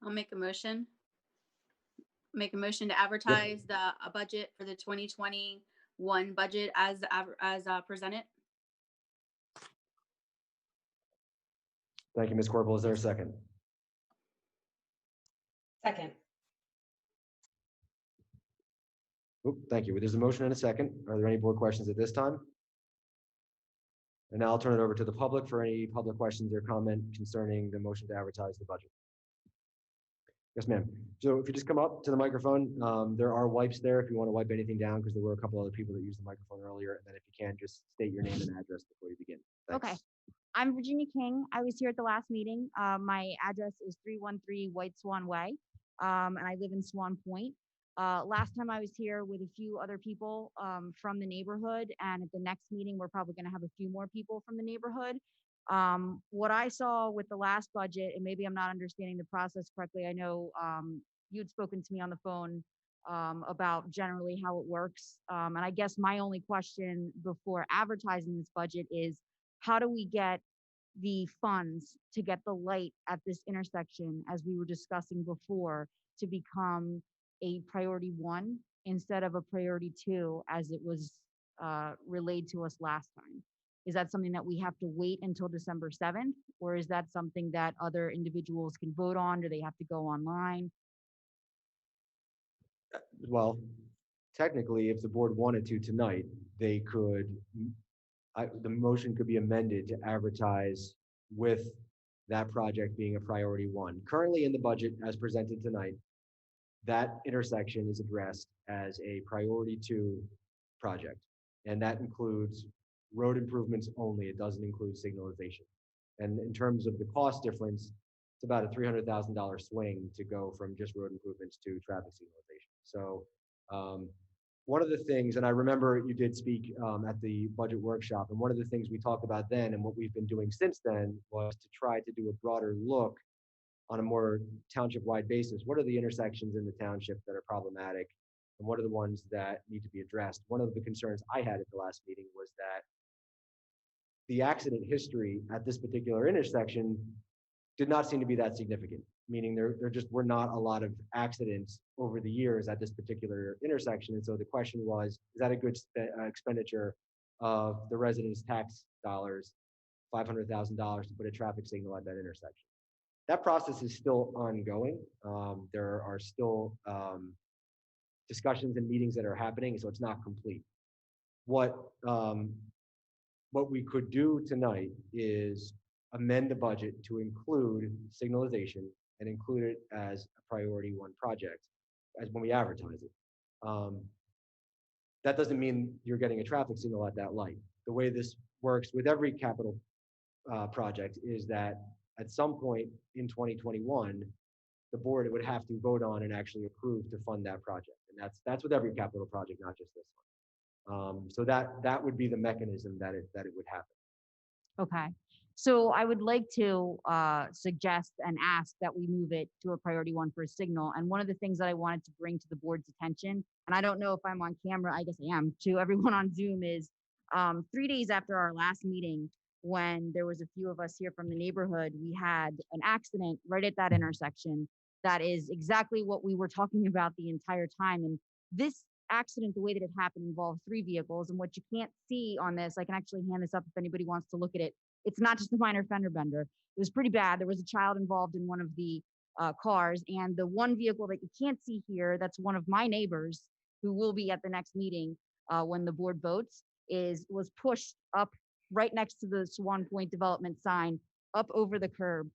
I'll make a motion. Make a motion to advertise a budget for the 2021 budget as presented. Thank you, Ms. Corbel. Is there a second? Second. Oop, thank you. There's a motion and a second. Are there any board questions at this time? And now I'll turn it over to the public for any public questions or comment concerning the motion to advertise the budget. Yes, ma'am. So if you just come up to the microphone, there are wipes there if you want to wipe anything down, because there were a couple other people that used the microphone earlier. And then if you can, just state your name and address before you begin. Thanks. Okay. I'm Virginia King. I was here at the last meeting. My address is 313 White Swan Way, and I live in Swan Point. Last time I was here with a few other people from the neighborhood, and at the next meeting, we're probably going to have a few more people from the neighborhood. What I saw with the last budget, and maybe I'm not understanding the process correctly, I know you'd spoken to me on the phone about generally how it works. And I guess my only question before advertising this budget is, how do we get the funds to get the light at this intersection, as we were discussing before, to become a priority 1 instead of a priority 2, as it was relayed to us last time? Is that something that we have to wait until December 7th? Or is that something that other individuals can vote on? Do they have to go online? Well, technically, if the board wanted to tonight, they could, the motion could be amended to advertise with that project being a priority 1. Currently in the budget as presented tonight, that intersection is addressed as a priority 2 project. And that includes road improvements only. It doesn't include signalization. And in terms of the cost difference, it's about a $300,000 swing to go from just road improvements to traffic signalization. So one of the things, and I remember you did speak at the budget workshop, and one of the things we talked about then and what we've been doing since then was to try to do a broader look on a more township-wide basis. What are the intersections in the township that are problematic, and what are the ones that need to be addressed? One of the concerns I had at the last meeting was that the accident history at this particular intersection did not seem to be that significant, meaning there just were not a lot of accidents over the years at this particular intersection. And so the question was, is that a good expenditure of the residents' tax dollars, $500,000 to put a traffic signal at that intersection? That process is still ongoing. There are still discussions and meetings that are happening, so it's not complete. What we could do tonight is amend the budget to include signalization and include it as a priority 1 project as when we advertise it. That doesn't mean you're getting a traffic signal at that light. The way this works with every capital project is that at some point in 2021, the board would have to vote on and actually approve to fund that project. And that's with every capital project, not just this one. So that would be the mechanism that it would happen. Okay. So I would like to suggest and ask that we move it to a priority 1 for a signal. And one of the things that I wanted to bring to the board's attention, and I don't know if I'm on camera, I guess I am, to everyone on Zoom, is 3 days after our last meeting, when there was a few of us here from the neighborhood, we had an accident right at that intersection. That is exactly what we were talking about the entire time. And this accident, the way that it happened, involved 3 vehicles. And what you can't see on this, I can actually hand this up if anybody wants to look at it. It's not just a minor fender bender. It was pretty bad. There was a child involved in one of the cars. And the one vehicle that you can't see here, that's one of my neighbors who will be at the next meeting when the board votes, was pushed up right next to the Swan Point development sign, up over the curb.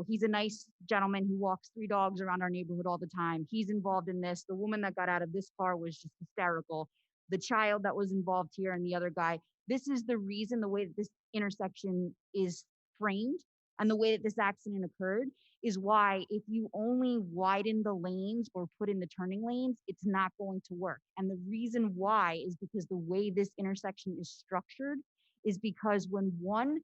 He's a nice gentleman who walks 3 dogs around our neighborhood all the time. He's involved in this. The woman that got out of this car was just hysterical. The child that was involved here and the other guy. This is the reason, the way that this intersection is framed and the way that this accident occurred is why, if you only widen the lanes or put in the turning lanes, it's not going to work. And the reason why is because the way this intersection is structured is because when one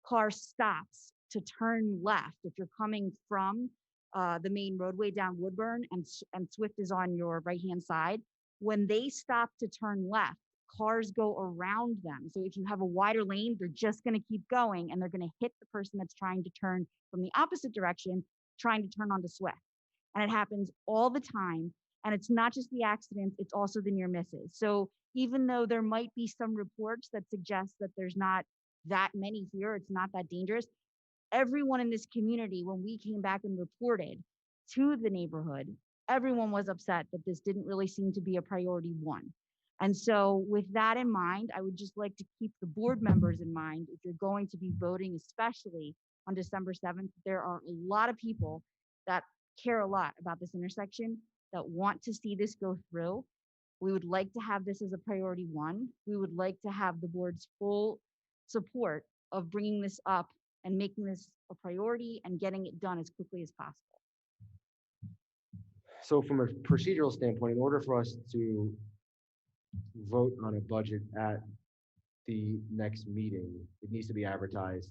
car stops to turn left, if you're coming from the main roadway down Woodburn and Swift is on your right-hand side, when they stop to turn left, cars go around them. So if you have a wider lane, they're just going to keep going and they're going to hit the person that's trying to turn from the opposite direction, trying to turn onto Swift. And it happens all the time. And it's not just the accidents, it's also the near misses. So even though there might be some reports that suggest that there's not that many here, it's not that dangerous, everyone in this community, when we came back and reported to the neighborhood, everyone was upset that this didn't really seem to be a priority 1. And so with that in mind, I would just like to keep the board members in mind, if you're going to be voting, especially on December 7th, there are a lot of people that care a lot about this intersection, that want to see this go through. We would like to have this as a priority 1. We would like to have the board's full support of bringing this up and making this a priority and getting it done as quickly as possible. So from a procedural standpoint, in order for us to vote on a budget at the next meeting, it needs to be advertised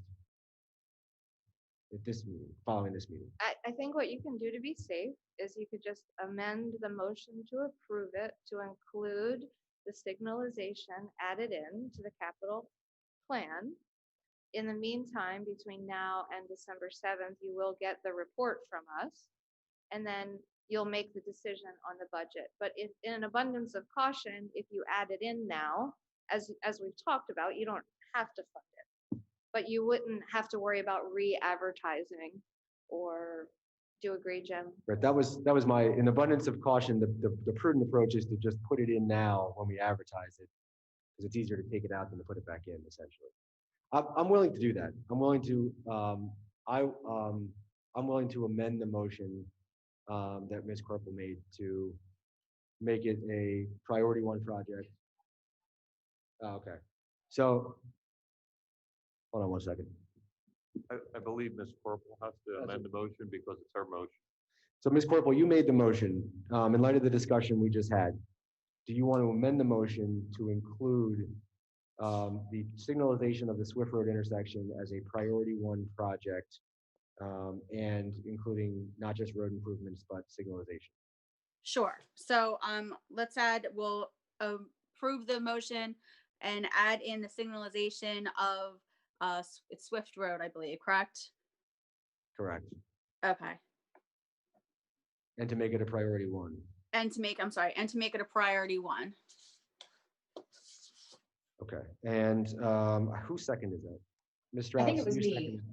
at this meeting, following this meeting. I think what you can do to be safe is you could just amend the motion to approve it to include the signalization added in to the capital plan. In the meantime, between now and December 7th, you will get the report from us, and then you'll make the decision on the budget. But if, in an abundance of caution, if you add it in now, as we've talked about, you don't have to fund it. But you wouldn't have to worry about re-advertising, or do you agree, Jim? Right, that was my, in abundance of caution, the prudent approach is to just put it in now when we advertise it, because it's easier to take it out than to put it back in, essentially. I'm willing to do that. I'm willing to, I'm willing to amend the motion that Ms. Corporal made to make it a priority one project. Okay, so, hold on one second. I believe Ms. Corporal has to amend the motion because it's her motion. So Ms. Corporal, you made the motion. In light of the discussion we just had, do you want to amend the motion to include the signalization of the Swift Road intersection as a priority one project, and including not just road improvements, but signalization? Sure. So we'll approve the motion and add in the signalization of it's Swift Road, I believe, correct? Correct. Okay. And to make it a priority one. And to make it a priority one. Okay. And who seconded that? Ms. Strauss? I think it was you me. seconded-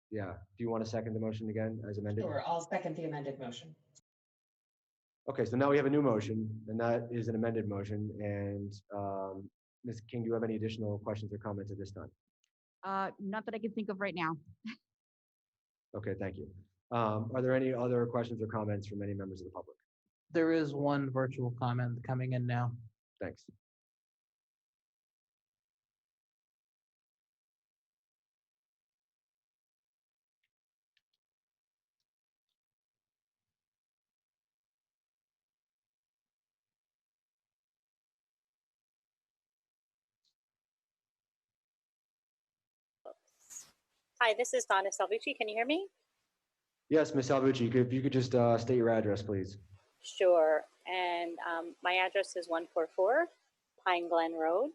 Yeah. Do you want to second the motion again as amended? Sure, I'll second the amended motion. Okay, so now we have a new motion, and that is an amended motion. And Ms. King, do you have any additional questions or comments at this time? Not that I can think of right now. Okay, thank you. Are there any other questions or comments from any members of the public? There is one virtual comment coming in now. Thanks. Hi, this is Donna Salvucci. Can you hear me? Yes, Ms. Salvucci, if you could just state your address, please. Sure. And my address is 144 Pine Glen Road.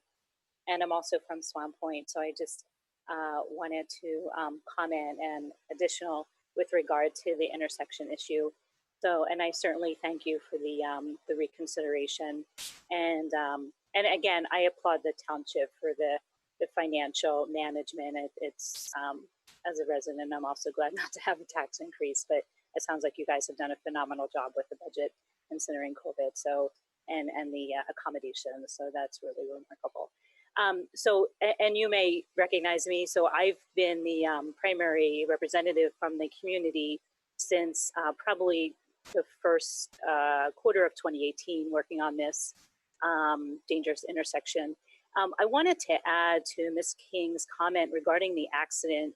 And I'm also from Swan Point. So I just wanted to comment and additional with regard to the intersection issue. So, and I certainly thank you for the reconsideration. And again, I applaud the township for the financial management. It's as a resident, I'm also glad not to have a tax increase, but it sounds like you guys have done a phenomenal job with the budget considering COVID. So, and the accommodations. So that's really remarkable. So, and you may recognize me. So I've been the primary representative from the community since probably the first quarter of 2018, working on this dangerous intersection. I wanted to add to Ms. King's comment regarding the accident,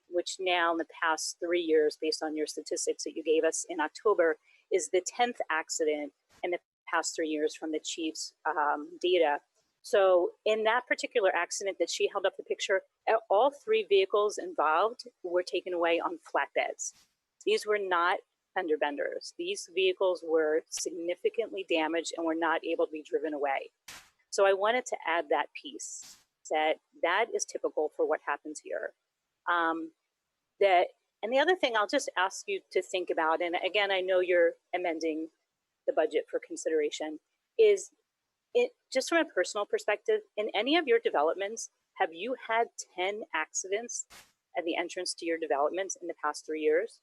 which now in the past 3 years, based on your statistics that you gave us in October, is the 10th accident in the past 3 years from the chief's data. So in that particular accident that she held up the picture, all 3 vehicles involved were taken away on flatbeds. These were not fender benders. These vehicles were significantly damaged and were not able to be driven away. So I wanted to add that piece, that is typical for what happens here. And the other thing I'll just ask you to think about, and again, I know you're amending the budget for consideration, is it just from a personal perspective, in any of your developments, have you had 10 accidents at the entrance to your developments in the past 3 years,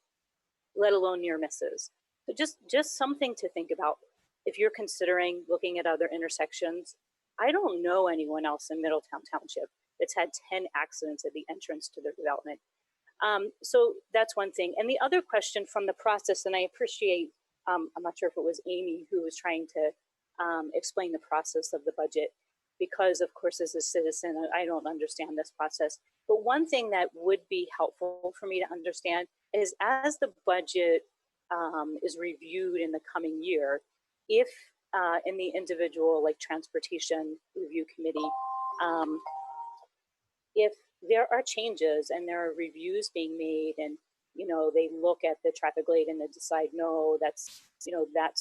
let alone near misses? So just something to think about if you're considering looking at other intersections. I don't know anyone else in Middletown Township that's had 10 accidents at the entrance to their development. So that's one thing. And the other question from the process, and I appreciate, I'm not sure if it was Amy who was trying to explain the process of the budget, because of course, as a citizen, I don't understand this process. But one thing that would be helpful for me to understand is as the budget is reviewed in the coming year, if in the individual like transportation review committee, if there are changes and there are reviews being made, and they look at the traffic light and they decide, no, that's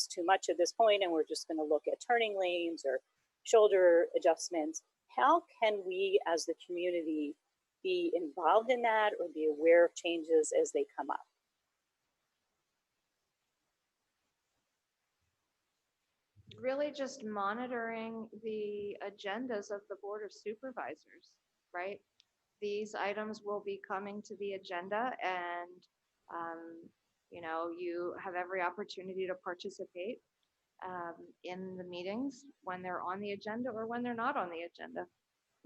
too much at this point, and we're just going to look at turning lanes or shoulder adjustments. How can we as the community be involved in that or be aware of changes as they come up? Really just monitoring the agendas of the Board of Supervisors, right? These items will be coming to the agenda, and you have every opportunity to participate in the meetings when they're on the agenda or when they're not on the agenda.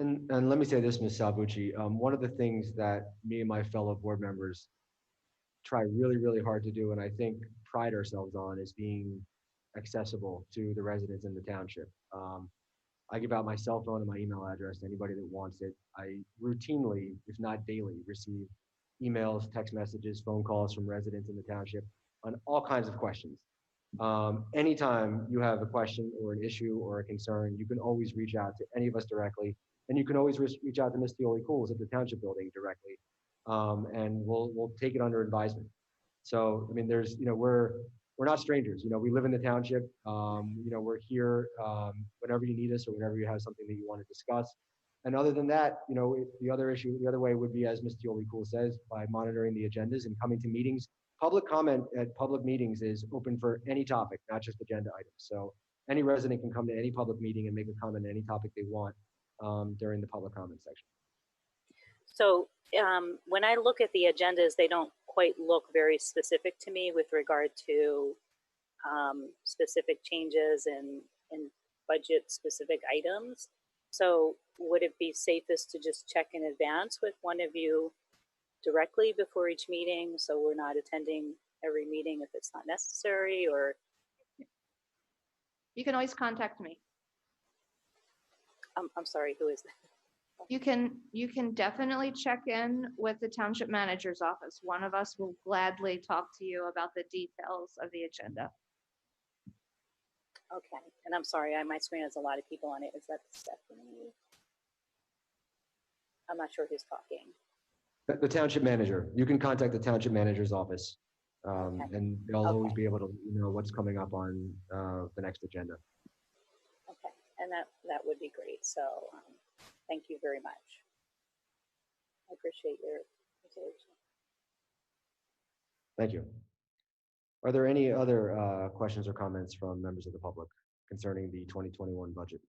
And let me say this, Ms. Salvucci, one of the things that me and my fellow board members try really, really hard to do, and I think pride ourselves on, is being accessible to the residents in the township. I give out my cell phone and my email address to anybody that wants it. I routinely, if not daily, receive emails, text messages, phone calls from residents in the township on all kinds of questions. Anytime you have a question or an issue or a concern, you can always reach out to any of us directly, and you can always reach out to Ms. Theoli Cools at the township building directly, and we'll take it under advisement. So, I mean, we're not strangers. We live in the township. We're here whenever you need us or whenever you have something that you want to discuss. And other than that, the other way would be, as Ms. Theoli Cool says, by monitoring the agendas and coming to meetings. Public comment at public meetings is open for any topic, not just agenda items. So any resident can come to any public meeting and make a comment on any topic they want during the public comment section. So when I look at the agendas, they don't quite look very specific to me with regard to specific changes and budget specific items. So would it be safest to just check in advance with one of you directly before each meeting, so we're not attending every meeting if it's not necessary? Or You can always contact me. I'm sorry, who is that? You can definitely check in with the township manager's office. One of us will gladly talk to you about the details of the agenda. Okay, and I'm sorry, my screen has a lot of people on it. Is that Stephanie? I'm not sure who's talking. The township manager. You can contact the township manager's office, Okay. and they'll always be able to know what's coming up on the next agenda. Okay, and that would be great. So thank you very much. I appreciate your consideration. Thank you. Are there any other questions or comments from members of the public concerning the 2021 budget?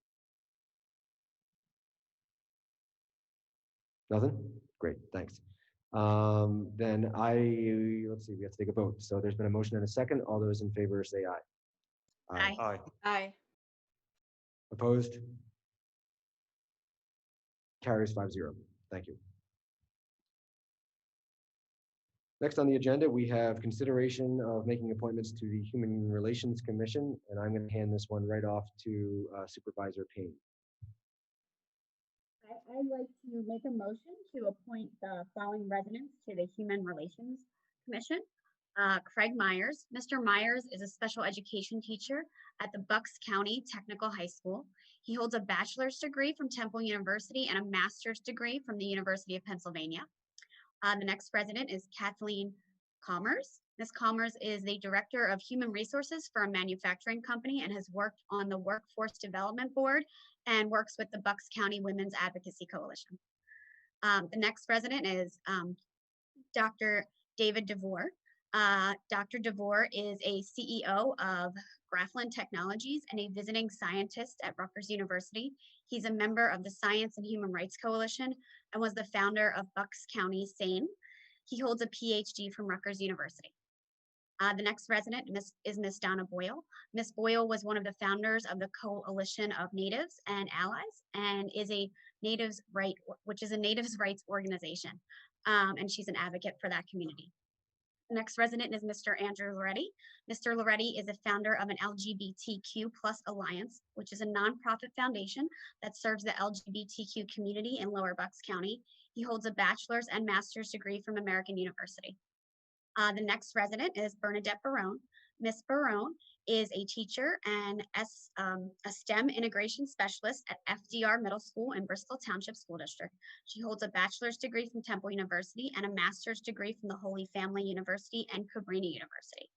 Nothing? Great, thanks. Then let's see, we have to take a vote. So there's been a motion and a second. All those in favor say aye. Aye. Aye. Aye. Opposed? Carries 5-0. Thank you. Next on the agenda, we have consideration of making appointments to the Human Relations Commission, and I'm going to hand this one right off to Supervisor Payne. I'd like to make a motion to appoint the following residents to the Human Relations Commission. Craig Myers. Mr. Myers is a special education teacher at the Bucks County Technical High School. He holds a bachelor's degree from Temple University and a master's degree from the University of Pennsylvania. The next resident is Kathleen Commerce. Ms. Commerce is the Director of Human Resources for a manufacturing company and has worked on the Workforce Development Board and works with the Bucks County Women's Advocacy Coalition. The next resident is Dr. David DeVore. Dr. DeVore is a CEO of Graphland Technologies and a visiting scientist at Rutgers University. He's a member of the Science and Human Rights Coalition and was the founder of Bucks County SANE. He holds a PhD from Rutgers University. The next resident is Ms. Donna Boyle. Ms. Boyle was one of the founders of the Coalition of Natives and Allies and is a natives rights organization. And she's an advocate for that community. The next resident is Mr. Andrew Loretti. Mr. Loretti is a founder of an LGBTQ+ Alliance, which is a nonprofit foundation that serves the LGBTQ community in Lower Bucks County. He holds a bachelor's and master's degree from American University. The next resident is Bernadette Barone. Ms. Barone is a teacher and a STEM integration specialist at FDR Middle School in Bristol Township School District. She holds a bachelor's degree from Temple University and a master's degree from the Holy Family University and Cabrini University.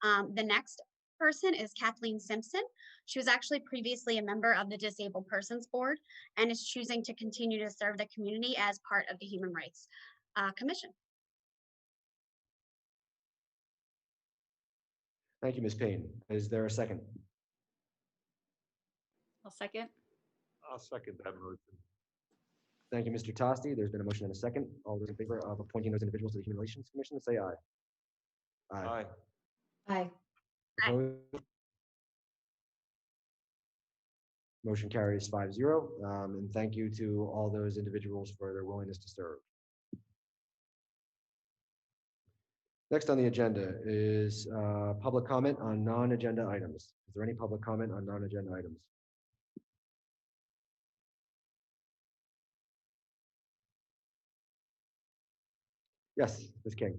The next person is Kathleen Simpson. She was actually previously a member of the Disabled Persons Board and is choosing to continue to serve the community as part of the Human Rights Commission. Thank you, Ms. Payne. Is there a second? I'll second. I'll second that motion. Thank you, Mr. Tosti. There's been a motion and a second. All those in favor of appointing those individuals to the Human Relations Commission, say aye. Aye. Aye. Opposed? Motion carries 5-0. And thank you to all those individuals for their willingness to serve. Next on the agenda is public comment on non-agenda items. Is there any public comment on non-agenda items? Yes, Ms. King.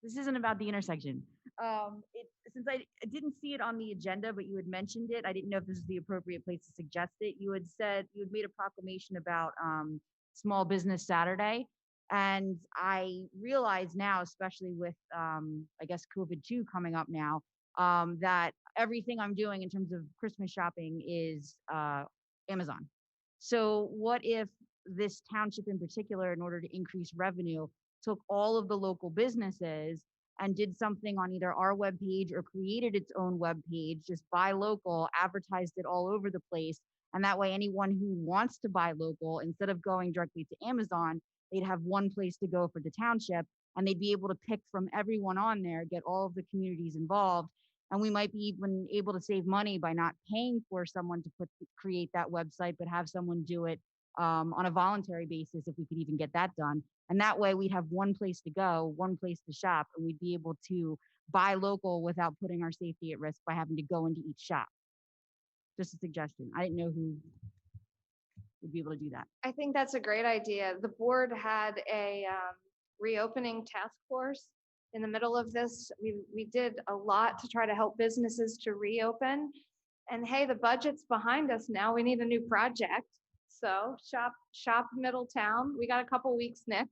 This isn't about the intersection. Since I didn't see it on the agenda, but you had mentioned it, I didn't know if this is the appropriate place to suggest it. You had said, you had made a proclamation about Small Business Saturday. And I realize now, especially with, I guess, COVID-2 coming up now, that everything I'm doing in terms of Christmas shopping is Amazon. So what if this township in particular, in order to increase revenue, took all of the local businesses and did something on either our webpage or created its own webpage, just buy local, advertised it all over the place. And that way anyone who wants to buy local, instead of going directly to Amazon, they'd have one place to go for the township, and they'd be able to pick from everyone on there, get all of the communities involved. And we might be even able to save money by not paying for someone to create that website, but have someone do it on a voluntary basis, if we could even get that done. And that way we'd have one place to go, one place to shop, and we'd be able to buy local without putting our safety at risk by having to go into each shop. Just a suggestion. I didn't know who would be able to do that. I think that's a great idea. The board had a reopening task force in the middle of this. We did a lot to try to help businesses to reopen. And hey, the budget's behind us now. We need a new project. So shop Middletown. We got a couple weeks, Nick.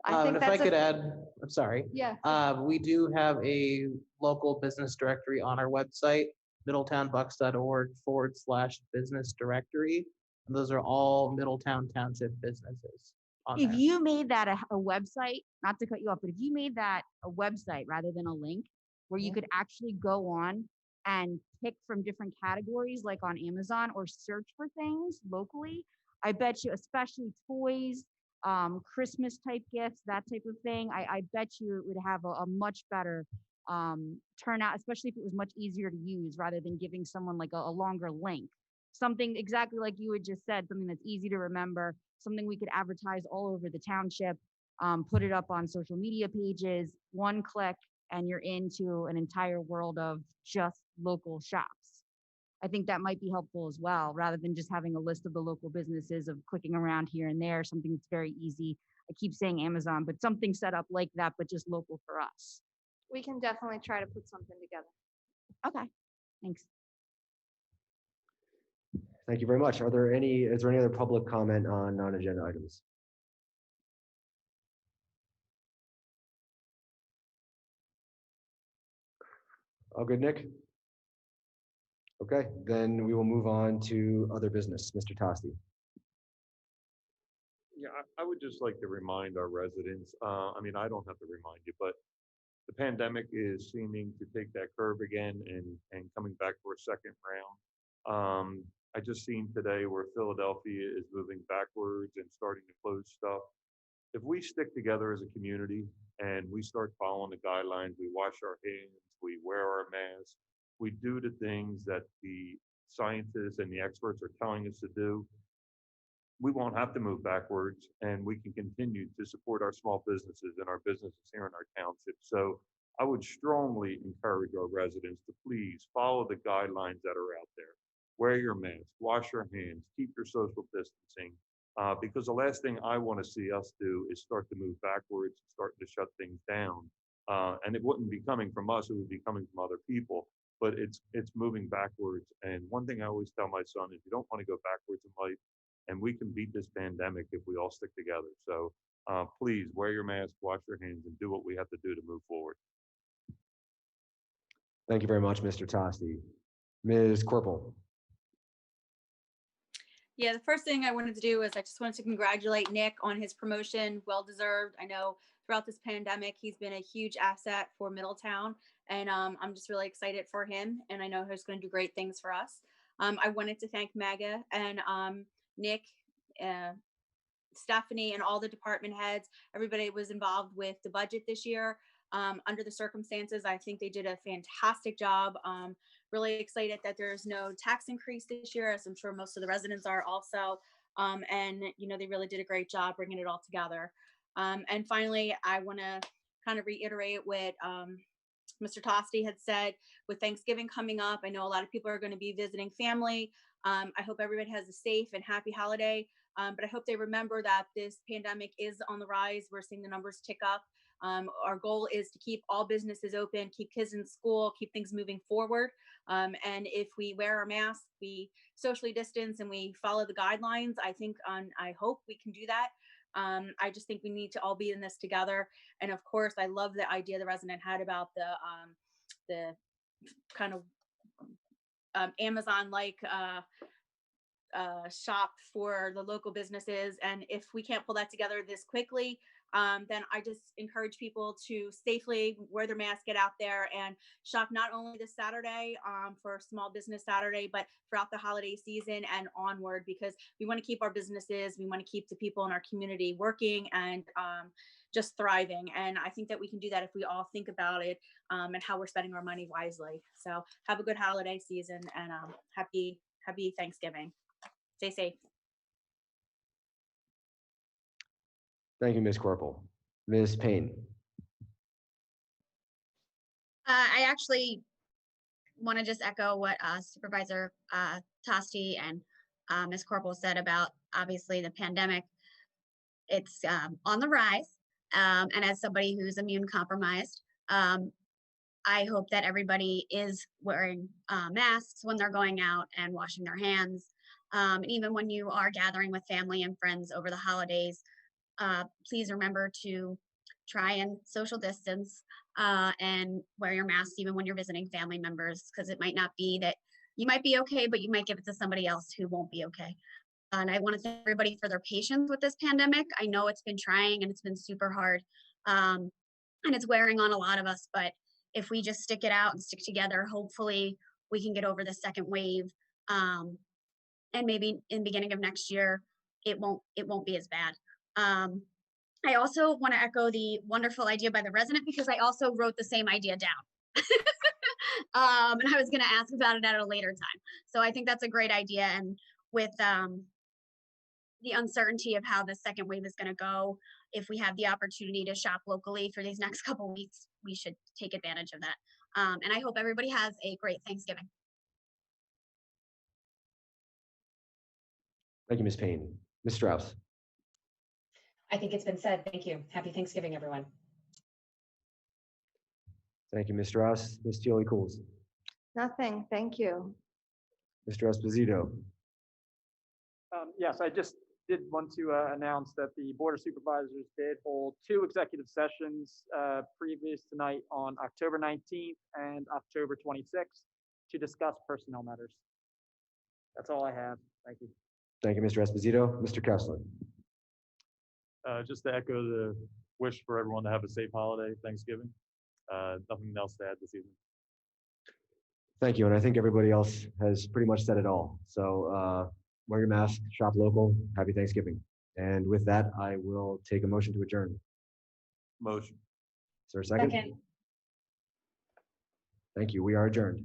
I think If I that's could add, I'm sorry. Yeah. We do have a local business directory on our website, middletownbucks.org/business directory. And those are all Middletown Township businesses on If there. you made that a website, not to cut you off, but if you made that a website rather than a link where you could actually go on and pick from different categories, like on Amazon, or search for things locally, I bet you, especially toys, Christmas type gifts, that type of thing, I bet you it would have a much better turnout, especially if it was much easier to use rather than giving someone like a longer link. Something exactly like you had just said, something that's easy to remember, something we could advertise all over the township, put it up on social media pages, one click, and you're into an entire world of just local shops. I think that might be helpful as well, rather than just having a list of the local businesses of clicking around here and there, something that's very easy. I keep saying Amazon, but something set up like that, but just local for us. We can definitely try to put something together. Okay, thanks. Thank you very much. Is there any other public comment on non-agenda items? All good, Nick? Okay, then we will move on to other business. Mr. Tosti. Yeah, I would just like to remind our residents, I mean, I don't have to remind you, but the pandemic is seeming to take that curve again and coming back for a second round. I just seen today where Philadelphia is moving backwards and starting to close stuff. If we stick together as a community and we start following the guidelines, we wash our hands, we wear our masks, we do the things that the scientists and the experts are telling us to do, we won't have to move backwards, and we can continue to support our small businesses and our businesses here in our township. So I would strongly encourage our residents to please follow the guidelines that are out there. Wear your mask, wash your hands, keep your social distancing, because the last thing I want to see us do is start to move backwards, start to shut things down. And it wouldn't be coming from us, it would be coming from other people, but it's moving backwards. And one thing I always tell my son is you don't want to go backwards in life, and we can beat this pandemic if we all stick together. So please wear your mask, wash your hands, and do what we have to do to move forward. Thank you very much, Mr. Tosti. Ms. Corporal. Yeah, the first thing I wanted to do is I just wanted to congratulate Nick on his promotion. Well deserved. I know throughout this pandemic, he's been a huge asset for Middletown, and I'm just really excited for him. And I know he's going to do great things for us. I wanted to thank Maga and Nick, Stephanie, and all the department heads. Everybody was involved with the budget this year. Under the circumstances, I think they did a fantastic job. Really excited that there's no tax increase this year, as I'm sure most of the residents are also. And, you know, they really did a great job bringing it all together. And finally, I want to kind of reiterate what Mr. Tosti had said with Thanksgiving coming up. I know a lot of people are going to be visiting family. I hope everybody has a safe and happy holiday. But I hope they remember that this pandemic is on the rise. We're seeing the numbers tick up. Our goal is to keep all businesses open, keep kids in school, keep things moving forward. And if we wear our masks, we socially distance, and we follow the guidelines, I hope we can do that. I just think we need to all be in this together. And of course, I love the idea the resident had about the kind of Amazon-like shop for the local businesses. And if we can't pull that together this quickly, then I just encourage people to safely wear their mask, get out there and shop not only this Saturday for Small Business Saturday, but throughout the holiday season and onward, because we want to keep our businesses, we want to keep the people in our community working and just thriving. And I think that we can do that if we all think about it and how we're spending our money wisely. So have a good holiday season and happy Thanksgiving. Stay safe. Thank you, Ms. Corporal. Ms. Payne. I actually want to just echo what Supervisor Tosti and Ms. Corporal said about obviously the pandemic. It's on the rise. And as somebody who's immune compromised, I hope that everybody is wearing masks when they're going out and washing their hands. And even when you are gathering with family and friends over the holidays, please remember to try and social distance and wear your mask even when you're visiting family members, because it might not be that you might be okay, but you might give it to somebody else who won't be okay. And I want to thank everybody for their patience with this pandemic. I know it's been trying and it's been super hard and it's wearing on a lot of us, but if we just stick it out and stick together, hopefully we can get over the second wave. And maybe in the beginning of next year, it won't be as bad. I also want to echo the wonderful idea by the resident, because I also wrote the same idea down. And I was going to ask about it at a later time. So I think that's a great idea. And with the uncertainty of how the second wave is going to go, if we have the opportunity to shop locally for these next couple weeks, we should take advantage of that. And I hope everybody has a great Thanksgiving. Thank you, Ms. Payne. Ms. Strauss. I think it's been said. Thank you. Happy Thanksgiving, everyone. Thank you, Ms. Strauss. Ms. Tealy-Cools. Nothing, thank you. Mr. Esposito. Yes, I just did want to announce that the Board of Supervisors did hold 2 executive sessions previous tonight on October 19th and October 26th to discuss personnel matters. That's all I have. Thank you. Thank you, Mr. Esposito. Mr. Kessler. Just to echo the wish for everyone to have a safe holiday, Thanksgiving. Nothing else to add this evening. Thank you. And I think everybody else has pretty much said it all. So wear your mask, shop local, happy Thanksgiving. And with that, I will take a motion to adjourn. Motion. Is there a second? Second. Thank you. We are adjourned.